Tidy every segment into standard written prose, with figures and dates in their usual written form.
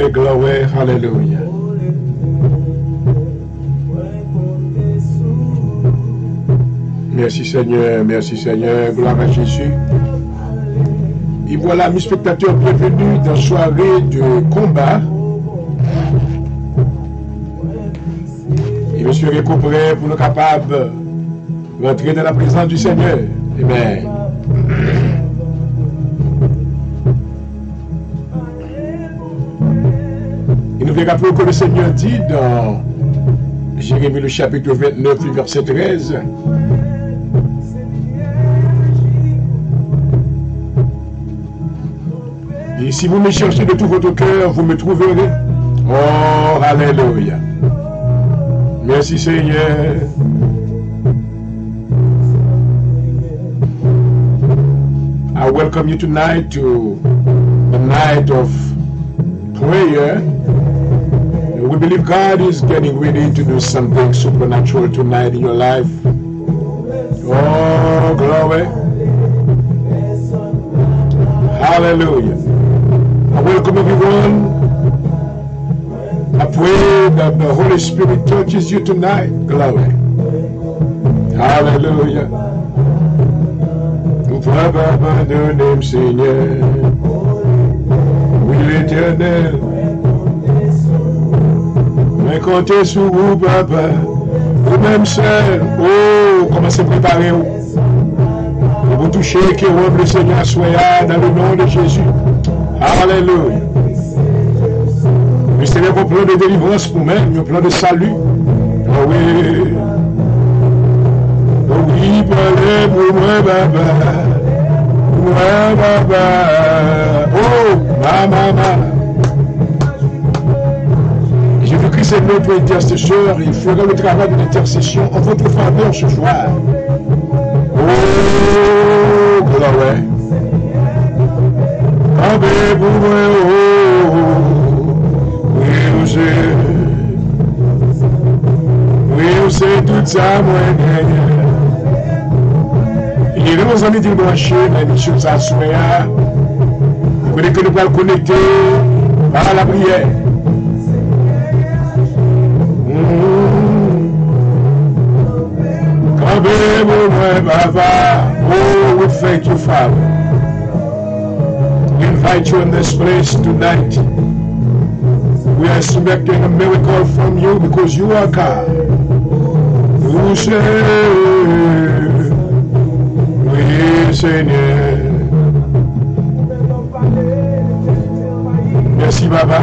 glory, glory, hallelujah. Merci Seigneur, gloire à Jésus. Et voilà, mes spectateurs, bienvenue dans la soirée de combat. Et je suis prêt pour nous capables d'entrer dans la présence du Seigneur. Amen. Et nous voulons rappeler que le Seigneur dit dans Jérémie le chapitre 29, verset 13. Et si vous me cherchez de tout votre cœur, vous me trouverez. Oh, alléluia. Merci Seigneur. I welcome you tonight to the night of prayer. We believe God is getting ready to do something supernatural tonight in your life. Oh, glory. Hallelujah. I welcome everyone. I pray that the Holy Spirit touches you tonight. Glory. Hallelujah. Nous pouvons abandonner, Seigneur. Oui, l'Éternel. Mais comptez sur vous, Papa. Vous-même seul. Oh, commencez à préparer. Vous touchez qui robe le Seigneur soit dans le nom de Jésus. Alléluia. Le Seigneur a un plan de délivrance pour nous, un plan de salut. Oh oui. Oh oui, parlez pour moi, Baba. Moi, Baba. Oh, maman. Jésus-Christ est notre intercesseur. Il fera le travail de l'intercession en votre faveur ce soir. Oh, glory. Amen, oui, on sait tout ça, moi, il y a des amis qui sont branchés dans l'émission de Sassoya. Vous connaissez que nous pouvons connecter par la prière. Amen, Baba. Oh, we thank you, Father. We invite you in this place tonight. We are expecting a miracle from you because you are God. You say, oui, Seigneur. Merci, Baba.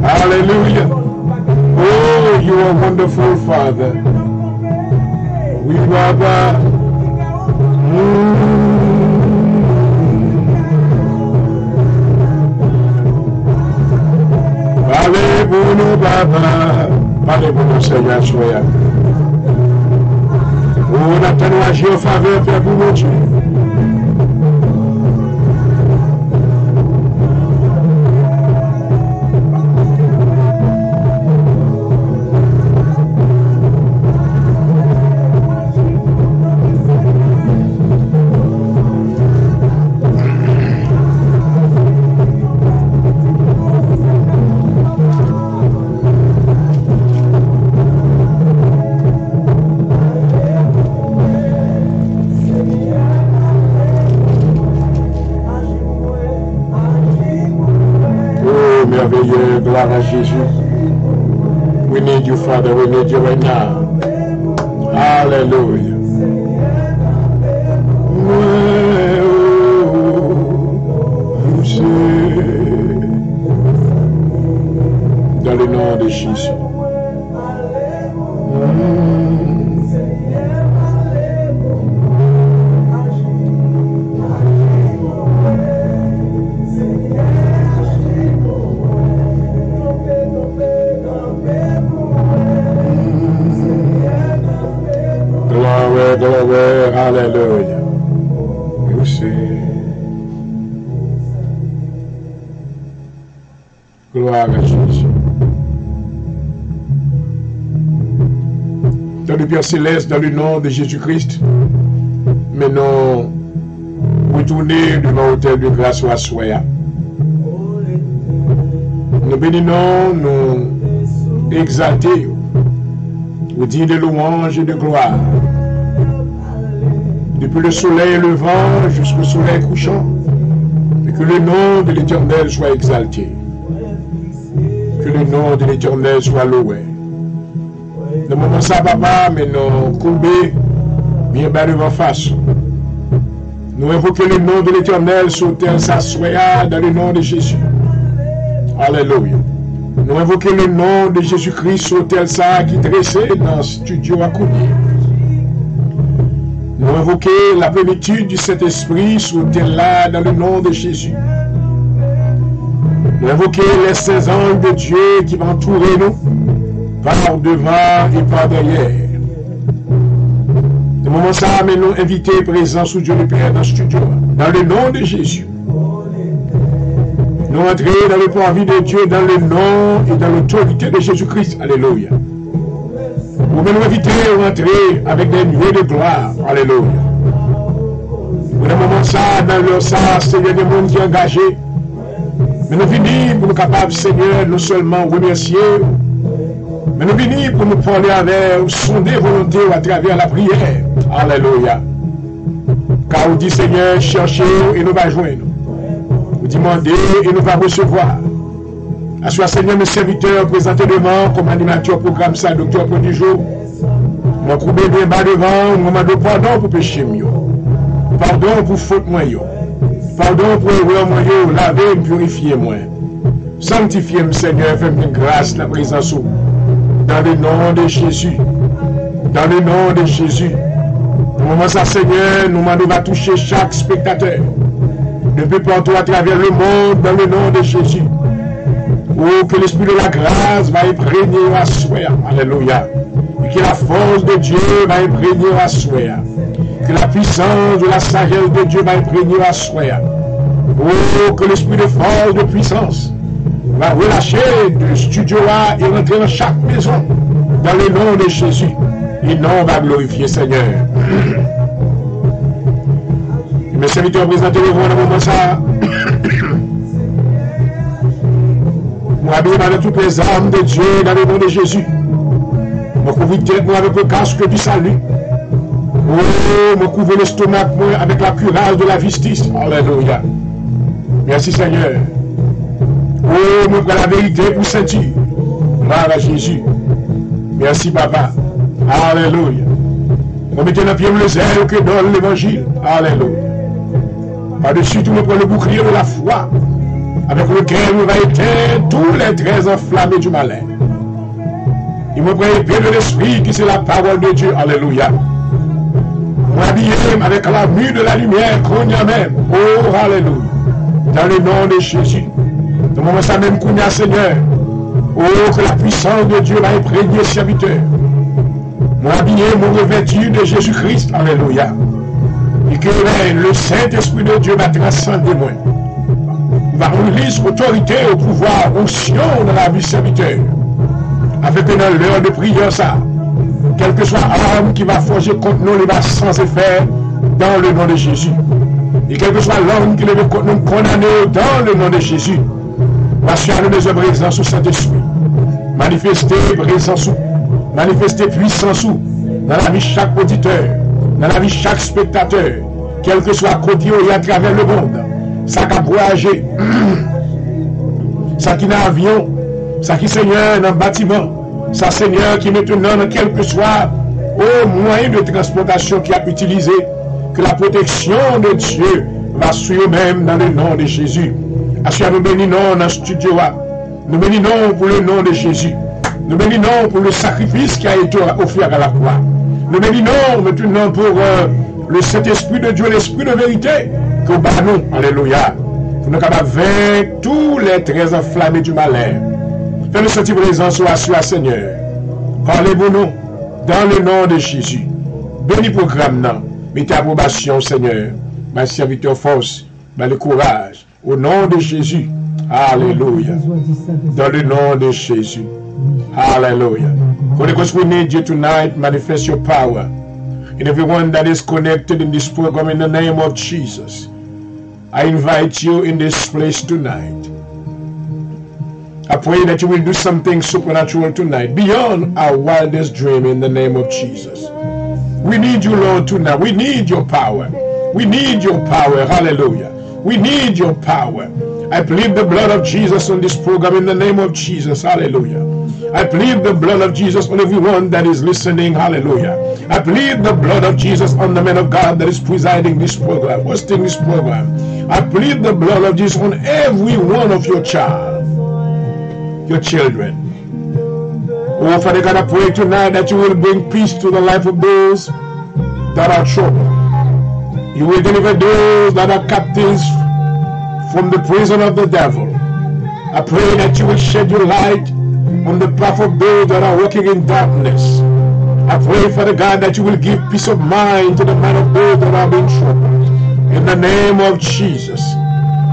Hallelujah. Oh, you are wonderful, Father. Oui, Baba. Parlez pour nous, Baba. Parlez pour nous, Seigneur, soyez. On attend nous agir en faveur, Père, pour mon Dieu. Gloire à Jésus. We need you, Father. We need you right now. Hallelujah. Dans le nom de Jésus. Glory, hallelujah. You see. Gloire à Jésus. Dans le Père Céleste, dans le nom de Jésus-Christ, maintenant, retournez devant l'autel de grâce à soi. bénissons, nous exaltons, nous disons de louanges et de gloire. Depuis le soleil levant jusqu'au soleil couchant, et que le nom de l'Éternel soit exalté. Que le nom de l'Éternel soit loué. Nous moment ça, papa, mais nous courbés, bien bas devant face. Nous invoquons le nom de l'Éternel sur terre s'assoya dans le nom de Jésus. Alléluia. Nous invoquons le nom de Jésus-Christ sur terre ça qui dressait dans le studio à Kouni. Nous invoquons la plénitude du Saint-Esprit sur terre là dans le nom de Jésus. Nous invoquons les 16 anges de Dieu qui vont entourer nous par devant et par derrière. De moment ça, mais nous inviter présents sous Dieu le Père dans le studio, dans le nom de Jésus. Nous entrer dans le parvis de Dieu, dans le nom et dans l'autorité de Jésus-Christ. Alléluia. Vous nous inviter à entrer avec des nuées de gloire. Alléluia. Pour le moment ça, dans le ça, Seigneur des mondes qui est engagé. Mais nous venons pour nous capables, Seigneur, non seulement remercier, mais nous venons pour nous parler avec, sonder volonté à travers la prière. Alléluia. Car vous dit, Seigneur, cherchez et nous va joindre. Vous demandez et nous va recevoir. Assois, Seigneur, mes serviteurs présentés devant comme animateur programme ça, docteur pour du jour. Mon coupé bien bas devant, nous demandons pardon pour péché mieux. Pardon pour faute moi. Pardon pour erreur moi, laver et purifier moi. Sanctifiez-moi, Seigneur, fais-moi grâce la présence. Dans le nom de Jésus. Dans le nom de Jésus. Au moment ça, Seigneur, nous demandons à toucher chaque spectateur. Depuis partout à travers le monde, dans le nom de Jésus. Oh, que l'Esprit de la grâce va imprégner à soi. Alléluia. Et que la force de Dieu va imprégner à soi. Que la puissance de la sagesse de Dieu va imprégner à soi. Oh, que l'Esprit de force, de puissance va relâcher du studio A et rentrer dans chaque maison. Dans le nom de Jésus. Et non, va glorifier Seigneur. Mes serviteurs présentés le vent dans le moment ça. Moi, habillé dans toutes les armes de Dieu dans le nom de Jésus. Moi, couvrir tête moi avec le casque du salut. Oh, moi, couvrir l'estomac moi avec la cuirasse de la justice. Alléluia. Merci Seigneur. Oh, moi, pour la vérité pour sentir. Gloire à Jésus. Merci Papa. Alléluia. Nous mettons dans pied le zèle que donne l'évangile. Alléluia. Par-dessus tout, nous prenons le bouclier de la foi, avec lequel nous va éteindre tous les traits enflammés du malin. Il me prend l'épée de l'esprit qui c'est la parole de Dieu. Alléluia. Moi habillé avec la mue de la lumière qu'on y a même. Oh, alléluia. Dans le nom de Jésus. Dans le moment ça même qu'on y a Seigneur. Oh, que la puissance de Dieu va imprégner serviteur. Moi habillé, mon revêtu de Jésus-Christ. Alléluia. Et que le Saint-Esprit de Dieu va transcender moi. Il va relever autorité, au pouvoir, onction dans la vie serviteur. Avec que dans l'heure de prière, ça, quel que soit l'âme qui va forger contre nous, il va sans effet dans le nom de Jésus. Et quel que soit l'homme qui va contre nous condamner dans le nom de Jésus, va faire des œuvres présentes au Saint-Esprit. Manifester présence, manifester puissance dans la vie de chaque auditeur, dans la vie de chaque spectateur, quel que soit côté et à travers le monde. Ça qui a voyagé, ça qui n'a avion, ça qui Seigneur dans le bâtiment, ça Seigneur qui maintenant dans quel que soit au moyen de transportation qui a utilisé, que la protection de Dieu va suivre même dans le nom de Jésus. Assis nous bénissons dans le studio, nous bénissons pour le nom de Jésus, nous bénissons pour le sacrifice qui a été offert à la croix, nous bénissons maintenant pour le Saint-Esprit de Dieu, l'Esprit de vérité, que nous, alléluia, pour nous capables de vaincre tous les traits enflammés du malheur. Fais-nous sentir présence au Seigneur. Parlez pour nous dans le nom de Jésus. Bénis le programme, mettez approbation, Seigneur. Ma serviteur force, le courage. Au nom de Jésus. Alléluia. Dans le nom de Jésus. Hallelujah. Because we need you tonight, manifest your power. And everyone that is connected in this program, in the name of Jesus, I invite you in this place tonight. I pray that you will do something supernatural tonight, beyond our wildest dream, in the name of Jesus. We need you, Lord, tonight. We need your power. We need your power. Hallelujah. We need your power. I plead the blood of Jesus on this program in the name of Jesus. Hallelujah. I plead the blood of Jesus on everyone that is listening. Hallelujah. I plead the blood of Jesus on the man of God that is presiding this program, hosting this program. I plead the blood of Jesus on every one of your children. Oh, Father God, I pray tonight that you will bring peace to the life of those that are troubled. You will deliver those that are captives from the prison of the devil. I pray that you will shed your light on the path of those that are walking in darkness. I pray, Father God, that you will give peace of mind to the mind of those that are in trouble. In the name of Jesus,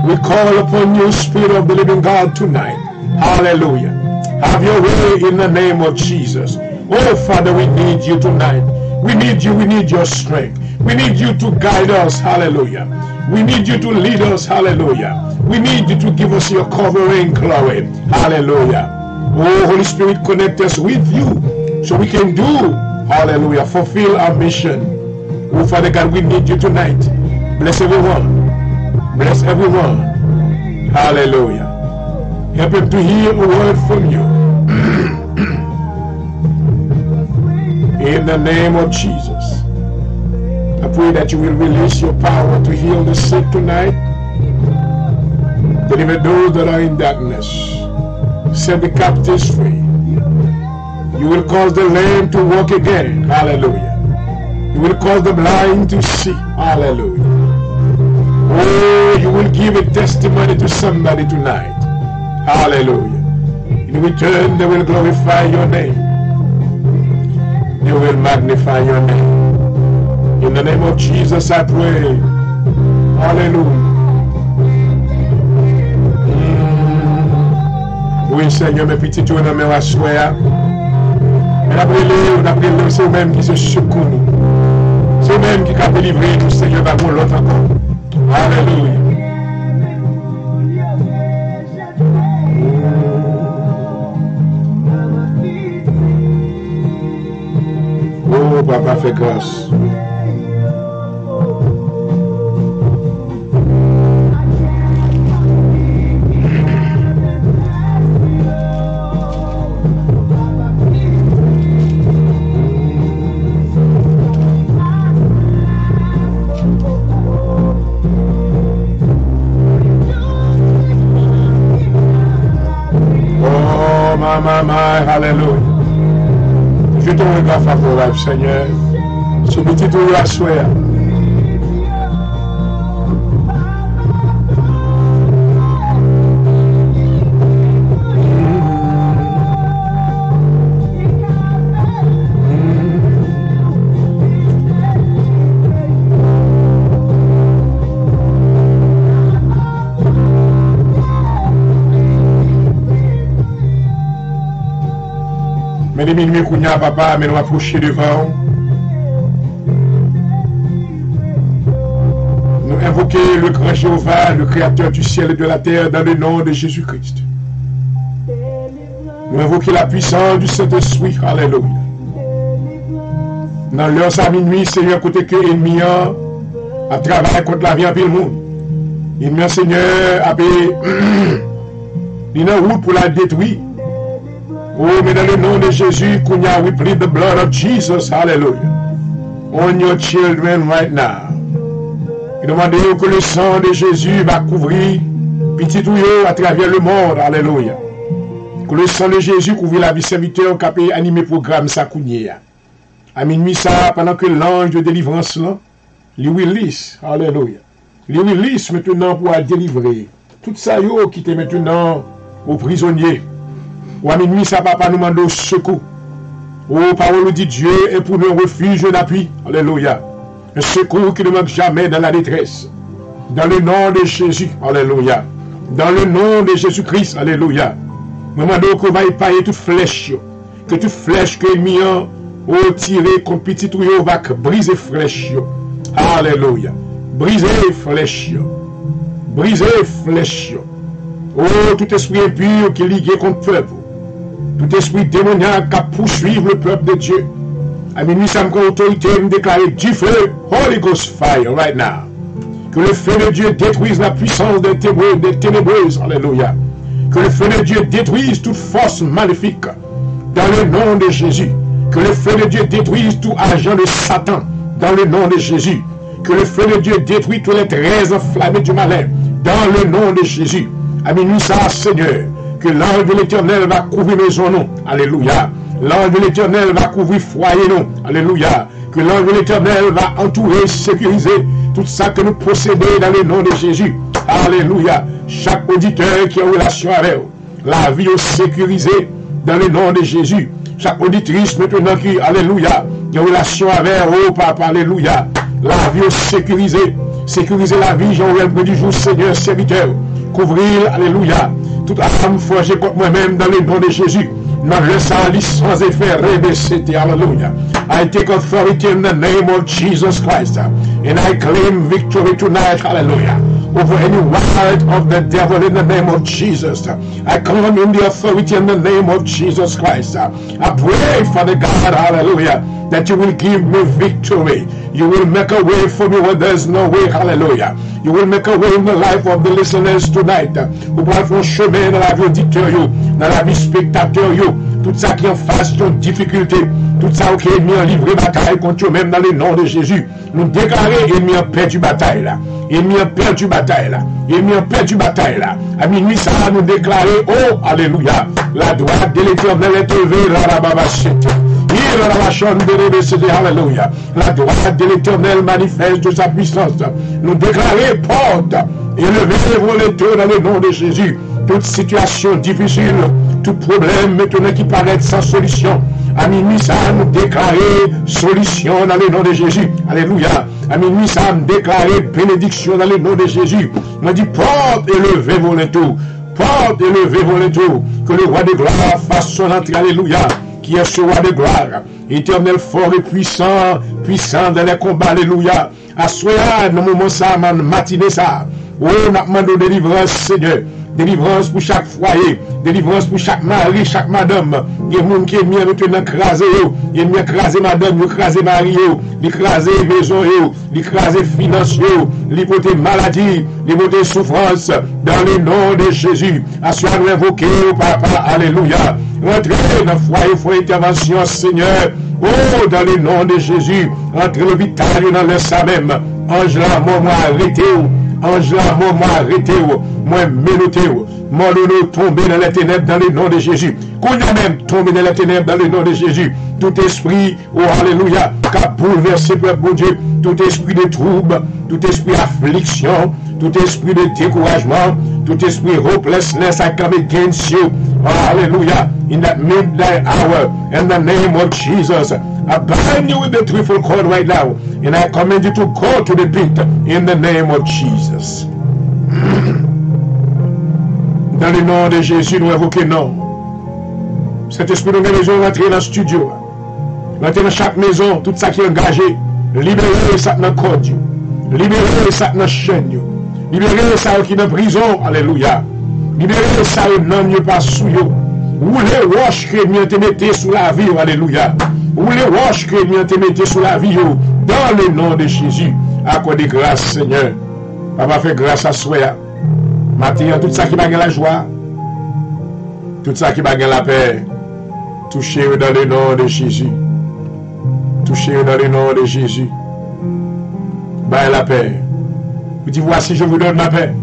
we call upon you, Spirit of the living God, tonight. Hallelujah. Have your way in the name of Jesus. Oh, Father, we need you tonight. We need you. We need your strength. We need you to guide us. Hallelujah. We need you to lead us. Hallelujah. We need you to give us your covering glory. Hallelujah. Oh, Holy Spirit, connect us with you so we can do, hallelujah, fulfill our mission. Oh, Father God, we need you tonight. Bless everyone. Bless everyone. Hallelujah. Help him to hear a word from you. In the name of Jesus. I pray that you will release your power to heal the sick tonight. Deliver those that are in darkness. Set the captives free. You will cause the lame to walk again. Hallelujah. You will cause the blind to see. Hallelujah. Oh, you will give a testimony to somebody tonight. Hallelujah. In return, they will glorify your name. They will magnify your name. In the name of Jesus, I pray. Hallelujah. Oui, Seigneur, mes petits tours dans mes rassoirs. On a brûlé, c'est eux-mêmes qui se secourent nous. C'est eux-mêmes qui ont délivré nous, Seigneur, par l'autre encore. Alléluia. Oh, Papa, fais grâce. Hallelujah. Je te regarde favorable, Seigneur. Ce petit tour à souhait. Mais les minuit kounya papa, mais nous approcher devant. Nous invoquer le grand Jéhovah, le créateur du ciel et de la terre, dans le nom de Jésus-Christ. Nous invoquer la puissance du Saint-Esprit. Alléluia. Dans l'heure à minuit, Seigneur, côté que l'ennemi a travaillé contre la vie en pile monde. L'ennemi, Seigneur, a payé une route pour la détruire. Oh, mais dans le nom de Jésus, we plead the blood of Jesus, hallelujah, on your children right now. Et demandez que le sang de Jésus va couvrir petit tuyau à travers le monde, alléluia. Que le sang de Jésus couvre la vie serviteur qui a animé le programme Sakounia. À minuit ça, pendant que l'ange de délivrance là, lui release, alléluia. Lui release maintenant pour délivrer. Tout ça yo qui était maintenant aux prisonniers. Ou à minuit, ça papa nous demande au secours. Oh, parole dit Dieu est pour nous un refuge d'appui. Alléluia. Un secours qui ne manque jamais dans la détresse. Dans le nom de Jésus. Alléluia. Dans le nom de Jésus-Christ. Alléluia. Nous demandons qu'on va épailler toute flèche. Que toute flèche que l'ennemi a tiré comme petit tuyau va briser flèche. Alléluia. Briser flèche. Briser flèche. Oh, tout esprit impur qui est lié contre le peuple. Tout esprit démoniaque qui poursuit le peuple de Dieu. À minuit, ça me autorité me déclarer du feu, Holy Ghost fire right now. Que le feu de Dieu détruise la puissance des ténébreuses. Alléluia. Que le feu de Dieu détruise toute force maléfique dans le nom de Jésus. Que le feu de Dieu détruise tout agent de Satan dans le nom de Jésus. Que le feu de Dieu détruise tous les traits enflammés du malin dans le nom de Jésus. À minuit, ça, Seigneur, que l'ange de l'Éternel va couvrir maison nous. Alléluia. L'ange de l'Éternel va couvrir foyer nous. Alléluia. Que l'ange de l'Éternel va entourer, sécuriser tout ça que nous possédons dans le nom de Jésus. Alléluia. Chaque auditeur qui a une relation avec vous, la vie est sécurisée dans le nom de Jésus. Chaque auditrice maintenant qui, alléluia, qui a une relation avec vous, papa, alléluia. La vie est sécurisée. Sécuriser la vie, Jean-Noël du jour, Seigneur, serviteur. Couvrir, alléluia, toute âme forgée contre moi-même dans le nom de Jésus. Not less sans effet, rebesete, hallelujah. I take authority in the name of Jesus Christ. And I claim victory tonight, hallelujah, over any wild of the devil in the name of Jesus. I come in the authority in the name of Jesus Christ. I pray, Father God, hallelujah, that you will give me victory. You will make a way for me where there's no way, hallelujah. You will make a way in the life of the listeners tonight. Vous pouvez faire un chemin dans la vie auditeur, dans la vie spectateur, tout ça qui est en face de difficulté, tout ça qui est mis en livre bataille contre eux-mêmes dans le nom de Jésus. Nous déclarer ennemi en perdu bataille là. Ennemi en perdu bataille là. Ennemi en perdu bataille là. À minuit, ça va nous déclarer, oh, alléluia, la droite de l'Éternel est élevée, la babachette. Alléluia. La droite de l'Éternel manifeste de sa puissance. Nous déclarer porte et lever vos lecteurs dans le nom de Jésus. Toute situation difficile, tout problème maintenant qui paraît sans solution. À minuit, ça nous déclarer solution dans le nom de Jésus. Alléluia. À minuit, ça nous déclarer bénédiction dans le nom de Jésus. On dit porte et levez vos lecteurs. Porte et levez vos lecteurs. Que le roi de gloire fasse son entrée. Alléluia. Qui est ce roi de gloire, éternel fort et puissant, puissant dans les combats, alléluia. Assoya, dans le moment ça, matinée ça. Oh, on a demandé délivrance, Seigneur. Délivrance pour chaque foyer, délivrance pour chaque mari, chaque madame. Il y a des gens qui sont maintenant écrasés, il y a des écrasés madame, écrasés mari, écrasés maison, écrasés finances, l'époté maladie, l'époté souffrance, dans le nom de Jésus. Assoya nous invoquer, papa, alléluia. Entrez dans le foyer, foyer intervention, Seigneur. Oh, dans le nom de Jésus. Entrez l'hôpital dans le sang même. Ange là, moi, arrêtez-vous. Ange là, moi, arrêtez-vous. Moi, menotez-vous. Moi, nous tomber dans les ténèbres dans le nom de Jésus. Qu'on a même tombé dans les ténèbres dans le nom de Jésus. Tout esprit, oh, alléluia, qui a bouleversé le bon Dieu. Tout esprit de trouble, tout esprit d'affliction, tout esprit de découragement, tout esprit hopelessness, I come against you. Hallelujah. In that midnight hour, in the name of Jesus, I bind you with the threefold cord right now, and I command you to go to the pit in the name of Jesus. Dans le nom de Jésus, nous invoquons non. Cet esprit nous besoin rentrer dans le studio, rentrer dans chaque maison, tout ça qui est engagé, libérer ça dans le code, libérer ça dans la chaîne, libérer ça qui est dans la prison, alléluia. Libérer ça au nom de pas sous yo. Ou les roches que nous te mettez sous la vie, alléluia. Ou les roches que nous te mettez sous la vie, dans le nom de Jésus. Accordez grâce, Seigneur. Papa fait grâce à soi. Maintenant, tout ça qui va la joie, tout ça qui va la paix, touchez dans le nom de Jésus. Touchez dans le nom de Jésus. Baille la paix. Vous dites, voici, je vous donne ma paix.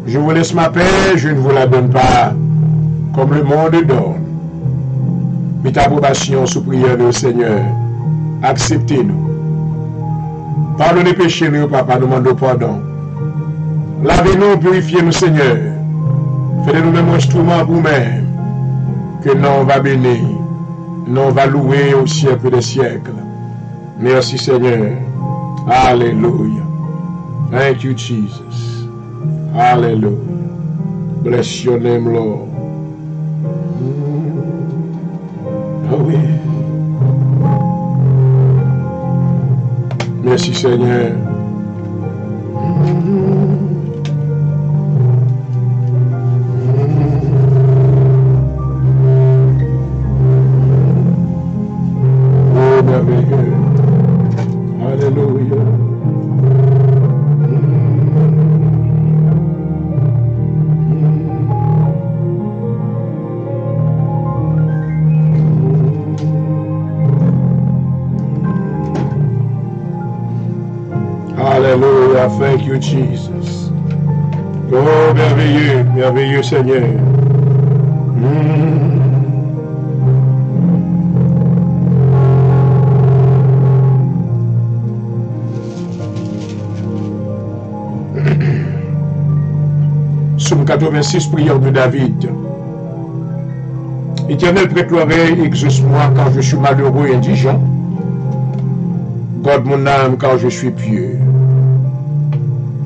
Je vous laisse ma paix, je ne vous la donne pas comme le monde donne. Mettez approbation sous prière de Seigneur. Acceptez-nous. Pardonnez péché nous, papa, nous demandons pardon. Lavez-nous, purifiez-nous, Seigneur. Faites-nous même instrument pour nous-mêmes. Que nous va bénir. Nous va louer au siècle des siècles. Merci, Seigneur. Alléluia. Thank you, Jesus. Hallelujah. Bless your name, Lord. Oh oui. Merci, Seigneur. thank you, Jesus. Oh, merveilleux, merveilleux Seigneur. Psaume 86, prière de David. Éternel, prête l'oreille, exauce-moi quand je suis malheureux et indigent. Garde mon âme quand je suis pieux.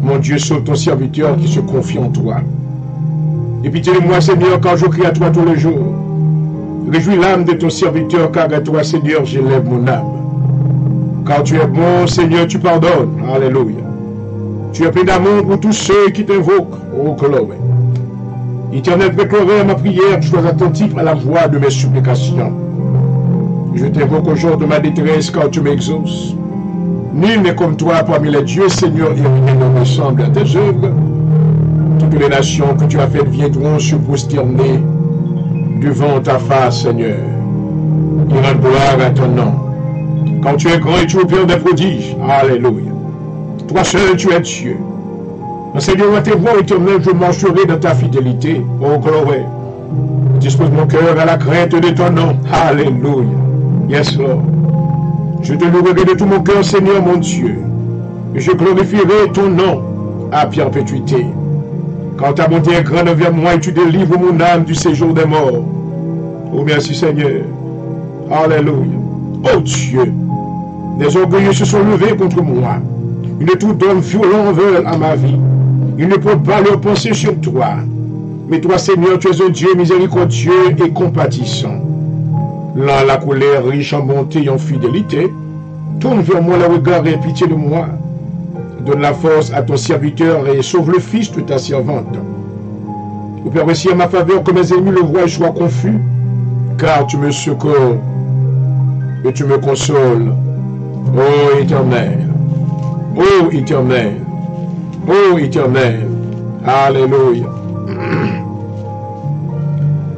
Mon Dieu, sauve ton serviteur qui se confie en toi. Et pitié de moi, Seigneur, quand je crie à toi tous les jours. Réjouis l'âme de ton serviteur, car à toi, Seigneur, j'élève mon âme. Car tu es bon, Seigneur, tu pardonnes. Alléluia. Tu es plein d'amour pour tous ceux qui t'invoquent. Oh, gloire. Éternel, prête l'oreille à ma prière, sois attentif à la voix de mes supplications. Je t'invoque au jour de ma détresse, car tu m'exauces. Nul n'est comme toi parmi les dieux, Seigneur, et rien ne ressemble à tes œuvres. Toutes les nations que tu as faites viendront se prosterner devant ta face, Seigneur. Ils rendent gloire à ton nom. Quand tu es grand et tu opères des prodiges. Alléluia. Toi seul, tu es Dieu. Seigneur, à tes voix éternelles, je marcherai dans ta fidélité. Oh, gloire. Dispose mon cœur à la crainte de ton nom. Alléluia. Yes, Lord. Je te louerai de tout mon cœur, Seigneur, mon Dieu. Et je glorifierai ton nom à perpétuité. Quand ta bonté est grande envers moi et tu délivres mon âme du séjour des morts. Oh, merci, Seigneur. Alléluia. Oh, Dieu. Des orgueilleux se sont levés contre moi. Une troupe d'hommes violents veulent à ma vie. Ils ne peuvent pas leur penser sur toi. Mais toi, Seigneur, tu es un Dieu miséricordieux et compatissant. Là, la colère riche en bonté et en fidélité. Tourne vers moi le regard et pitié de moi. Donne la force à ton serviteur et sauve le fils de ta servante. Opère aussi à ma faveur que mes ennemis le voient et soient confus. Car tu me secours et tu me consoles. Ô Éternel. Ô Éternel. Ô Éternel. Alléluia.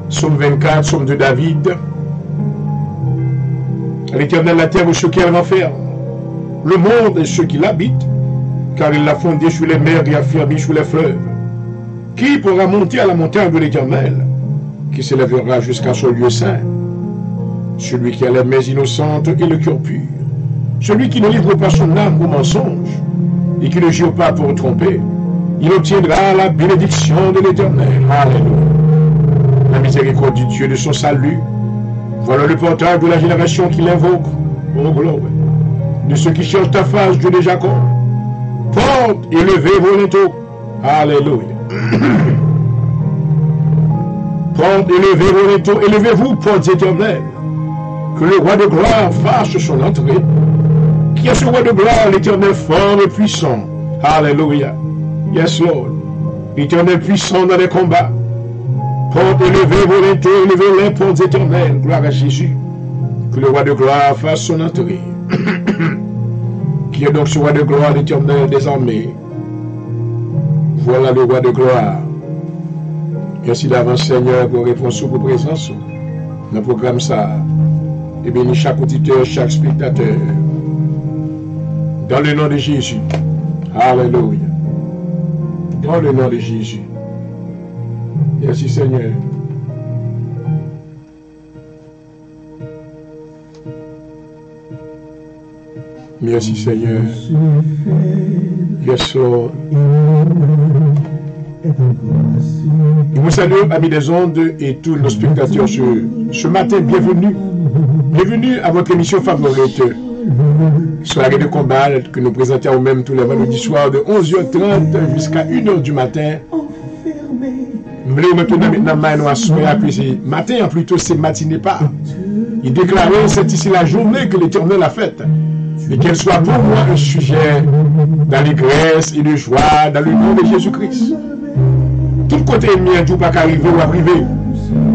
Psaume 24, psaume de David. L'Éternel, la terre et ceux qui en enferment, le monde et ceux qui l'habitent, car il l'a fondé sur les mers et affermi sur les fleuves. Qui pourra monter à la montagne de l'Éternel, qui s'élèvera jusqu'à son lieu saint? Celui qui a les mains innocentes et le cœur pur, celui qui ne livre pas son âme au mensonge et qui ne jure pas pour tromper, il obtiendra la bénédiction de l'Éternel. Alléluia. La miséricorde du Dieu de son salut. Voilà le portail de la génération qui l'invoque. Oh, gloire. De ceux qui cherchent ta face, Dieu de Jacob. Porte et levez vos linteaux. Alléluia. Porte et levez vos linteaux. Élevez-vous, portes éternelles. Que le roi de gloire fasse son entrée. Qui est ce roi de gloire, l'Éternel fort et puissant. Alléluia. Yes, Lord. L'Éternel puissant dans les combats. Porte et levez vos linteaux, élevez les portes éternelles. Gloire à Jésus. Que le roi de gloire fasse son entrée. Qui est donc ce roi de gloire, l'Éternel des armées? Voilà le roi de gloire. Merci d'avance, Seigneur, pour réponse ou pour présence. Dans le programme ça. Et bénis chaque auditeur, chaque spectateur. Dans le nom de Jésus. Alléluia. Dans le nom de Jésus. Merci, Seigneur. Merci, Seigneur. Yes, Lord. Et vous saluez, amis des ondes et tous nos spectateurs ce matin. Bienvenue. Bienvenue à votre émission favorite. Soirée de combat que nous présentons même tous les vendredis soirs de 11h30 jusqu'à 1h du matin. Maintenant, matin, plutôt c'est matinée pas. Il déclarait, c'est ici la journée que l'Éternel a faite. Et qu'elle soit pour moi un sujet d'allégresse et de joie dans le nom de Jésus-Christ. Tout côté ennemi, tout pas qu'arriver ou arriver.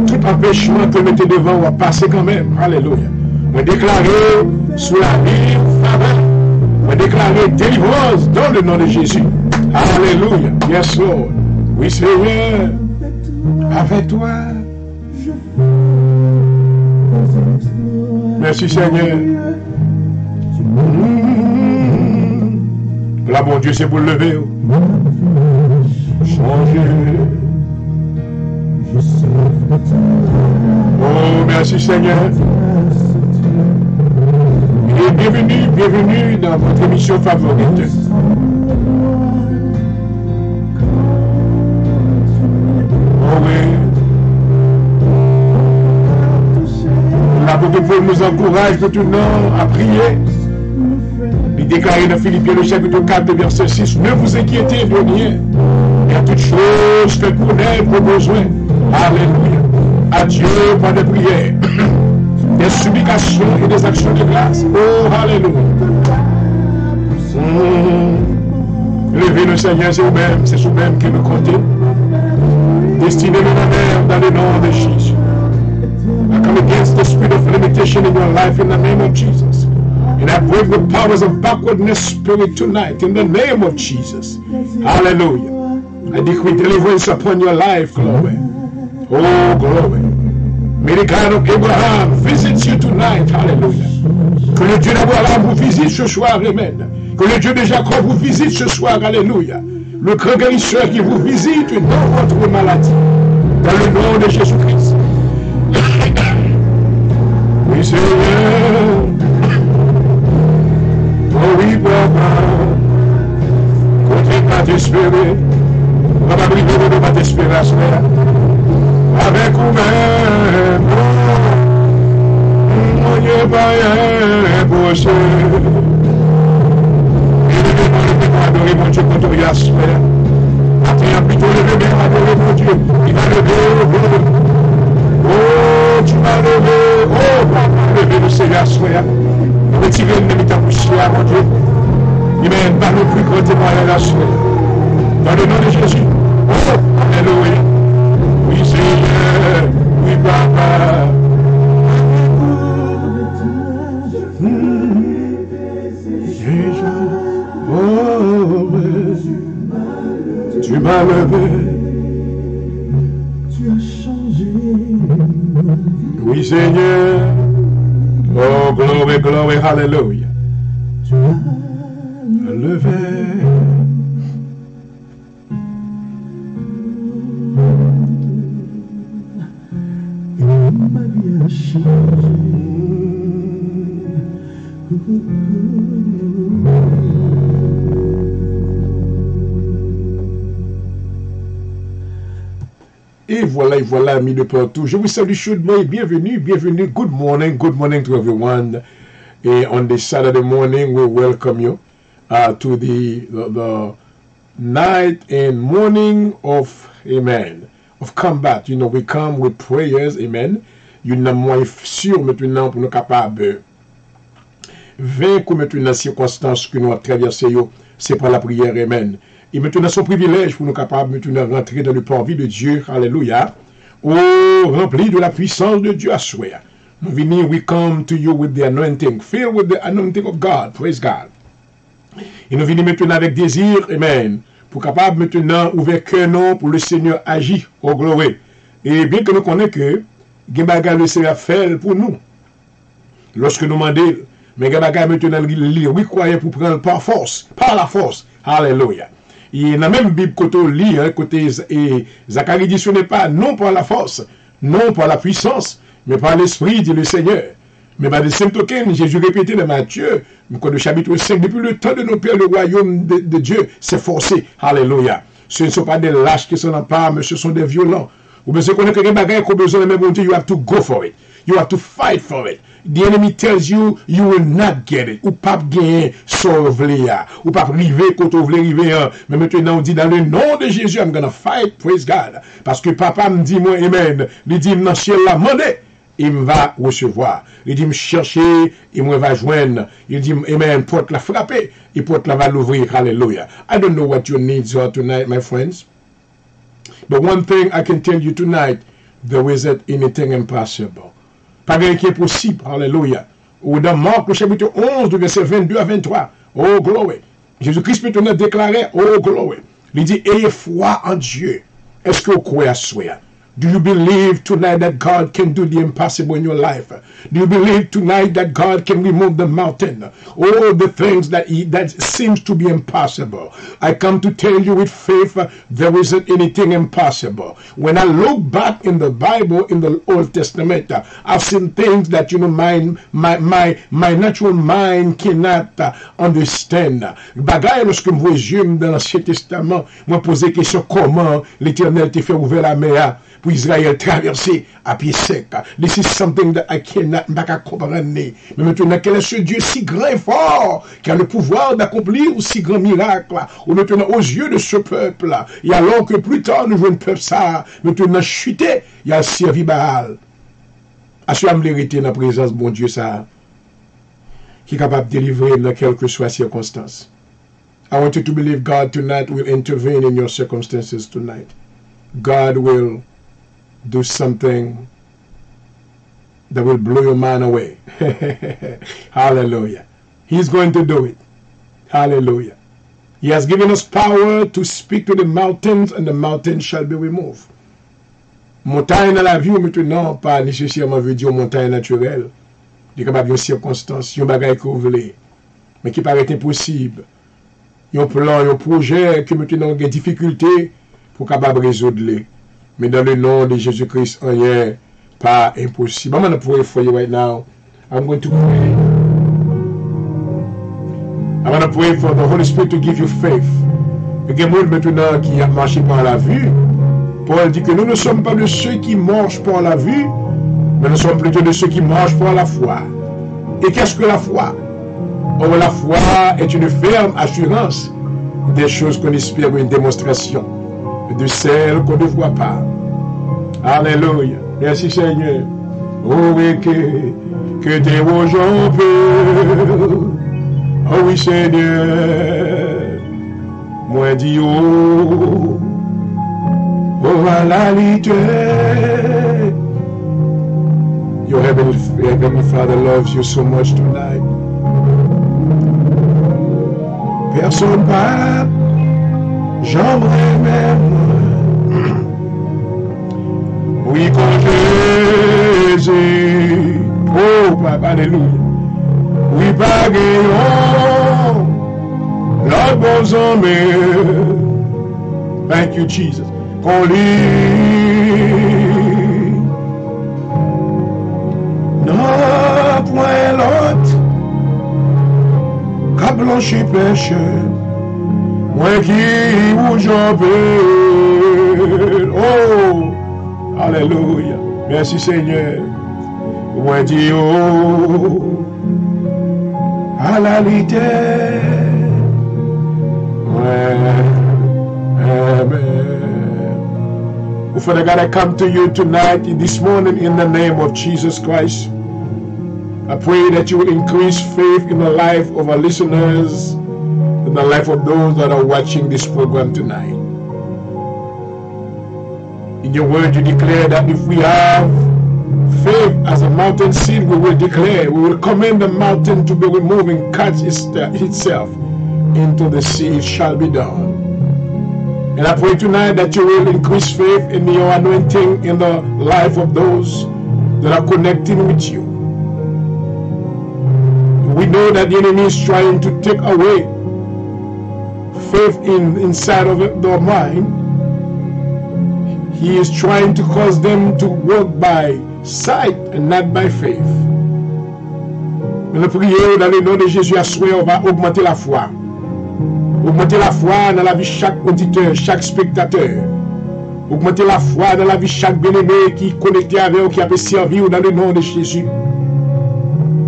Tout empêchement que mettez devant va passer quand même. Alléluia. On déclarer sous la vie, faveur. On déclarer délivrance dans le nom de Jésus. Alléluia. Yes, Lord. Oui, Seigneur. Avec toi. Merci, Seigneur. pas bon Dieu, c'est pour le lever. Changer. Oh, merci Seigneur. Et bienvenue dans votre émission favorite. Oh oui. L'apôtre Paul nous encourage maintenant à prier. Il déclare dans Philippiens le chapitre 4, verset 6, ne vous inquiétez de rien. Et à toute chose, faites connaître vos besoins. Alléluia. À Dieu par des prières, des supplications et des actions de grâce. Oh, alléluia. Levez le Seigneur, c'est vous-même, c'est vous-même qui nous comptez. Destinez-le dans le nom de Jésus. I come against the spirit of limitation in your life in the name of Jesus. And I break the powers of backwardness spirit tonight in the name of Jesus. Hallelujah. I decree deliverance upon your life, glory. Oh, glory. May the God of Abraham visit you tonight. Hallelujah. Que le Dieu d'Abraham vous visite ce soir. Amen. Que le Dieu de Jacob vous visite ce soir. Alléluia. Le grand guérisseur qui vous visite dans votre maladie. Dans le nom de Jésus-Christ. Oui, Seigneur. Oh oui, papa. Continue à t'espérer. On va prier de pas t'espérer à ce moment. Avec vous-même. On n'y est pas imposé. Et levez-moi adorer mon Dieu quand on y a ce moment. Attends, plutôt levez-moi adorer mon Dieu. Il va lever. Oh, tu m'as levé. Oh, papa, levé le Seigneur à ce moment. Retirez l'ennemi ta poussière, mon Dieu. Il m'a pas le plus grand témoignage à ce moment. Dans le nom de Jésus. Oh, alléluia. Oui, Seigneur. Oui, papa. Oh, tu m'as levé. Tu as changé. Oui, Seigneur. Oh, glory, glory, hallelujah. Tu m'as levé. Ma vie a changé. Et voilà, amis de partout. Je vous salue chaudement et bienvenue. Good morning to everyone. And on this Saturday morning, we welcome you to the night and morning of, amen, of combat. You know, we come with prayers, amen. You know, moi sûr maintenant pour nous capables vaincre maintenant circonstances que nous avons traversées, c'est par la prière, amen. Et maintenant, son privilège pour nous capables maintenant rentrer dans le parvis de Dieu, alléluia, rempli de la puissance de Dieu à souhait. Nous venons, we come to you with the anointing, filled with the anointing of God, praise God. Et nous venons maintenant avec désir, amen, pour capable maintenant ouvrir cœur non pour le Seigneur agir, oh gloire. Et bien que nous connaissons que Gebaga le Seigneur fait pour nous. Lorsque nous demandons, mais Gebaga maintenant lire, oui, croyez pour prendre par la force, alléluia. Et dans la même Bible, côté lit, côté Zacharie dit, ce n'est pas non par la force, non par la puissance, mais par l'esprit, dit le Seigneur. Mais par le same token, Jésus répétait dans Matthieu, le chapitre 5, depuis le temps de nos pères, le royaume de Dieu s'est forcé. Alléluia. Ce ne sont pas des lâches qui s'en emparent, mais ce sont des violents. Ou bien, c'est qu'on a quelqu'un bagaille qu'on a besoin de même bon Dieu, you have to go for it. You have to fight for it. The enemy tells you, you will not get it. Ou pas gagner, sauver ya. Ou pas river, quand on veut river. Mais maintenant, on dit, dans le nom de Jésus, I'm gonna fight, praise God. Parce que papa me dit, moi, amen. Il dit, dans le ciel, la monnaie. Il me va recevoir. Il dit, me chercher, il me va joindre. Il dit, amen, porte la frapper, et porte la va l'ouvrir. Hallelujah. I don't know what your needs are tonight, my friends. But one thing I can tell you tonight, there isn't anything impossible. Pas rien qui est possible. Hallelujah. Ou dans Marc, le chapitre 11, verset 22 à 23. Oh, glory. Jésus-Christ peut nous déclarer, oh, glory. Il dit, ayez foi en Dieu. Est-ce que vous croyez à soi? Do you believe tonight that God can do the impossible in your life? Do you believe tonight that God can remove the mountain? All the things that seems to be impossible. I come to tell you with faith, there isn't anything impossible. When I look back in the Bible, in the Old Testament, I've seen things that, my natural mind cannot understand. Bagaille, lorsque je vois yeux dans l'Ancien Testament, moi poser question comment l'Éternel t'a fait ouvrir la mer pour Israël traverser à pied sec. This is something that I cannot comprendre. Mais maintenant, quel est ce Dieu si grand et fort qui a le pouvoir d'accomplir aussi grand miracle ou maintenant aux yeux de ce peuple, et alors que plus tard nous jouons le peuple ça, maintenant chuté, il a servi Baal. Assure-moi vérité dans la présence de bon Dieu ça, qui est capable de délivrer dans quelle que soit circonstance. I want you to believe God tonight will intervene in your circumstances tonight. God will do something that will blow your mind away. Hallelujah. He's going to do it. Hallelujah. He has given us power to speak to the mountains and the mountains shall be removed. Montagne dans la vie, maintenant, pas nécessairement veut dire montagne naturelle. Il y a capable de circonstances, il y a un bagage que vous voulez, mais qui paraît impossible. Il y a un plan, il y a un projet qui maintenant a des difficultés pour capable résoudre les. Mais dans le nom de Jésus-Christ, rien pas impossible. I'm going to pray for you right now. I'm going to pray. I'm going to pray for the Holy Spirit to give you faith. Il y a des gens maintenant qui ont marché par la vue. Paul dit que nous ne sommes pas de ceux qui marchent par la vue, mais nous sommes plutôt de ceux qui marchent par la foi. Et qu'est-ce que la foi? Or, la foi est une ferme assurance des choses qu'on espère, une démonstration de celles qu'on ne voit pas. Alléluia. Merci Seigneur. Oh oui, que tes gens peuvent. Oh oui Seigneur. Moi dis oh à la lité. Your Heavenly Father loves you so much tonight. Personne pas, j'aimerais même. Oui, quand Jésus, oh Papa, alléluia. Oui, pas gagnons, l'autre bon homme. Thank you, Jesus. Qu'on lit, non, point l'autre. Qu'a blanchi péché, moi qui vous j'en oh, alléluia, merci Seigneur, moi dis oh, à la lité, amen. Father God, I come to you tonight, this morning, in the name of Jesus Christ. I pray that you will increase faith in the life of our listeners, in the life of those that are watching this program tonight. In your word, you declare that if we have faith as a mountain seed, we will command the mountain to be removed and cast itself into the sea. It shall be done. And I pray tonight that you will increase faith in your anointing in the life of those that are connecting with you. We know that the enemy is trying to take away faith inside of their mind. He is trying to cause them to walk by sight and not by faith. Mais nous prions dans le nom de Jésus, à souhait, on va augmenter la foi. Augmenter la foi dans la vie de chaque auditeur, chaque spectateur. Augmenter la foi dans la vie de chaque bien-aimé qui est connecté avec ou qui a servi dans le nom de Jésus.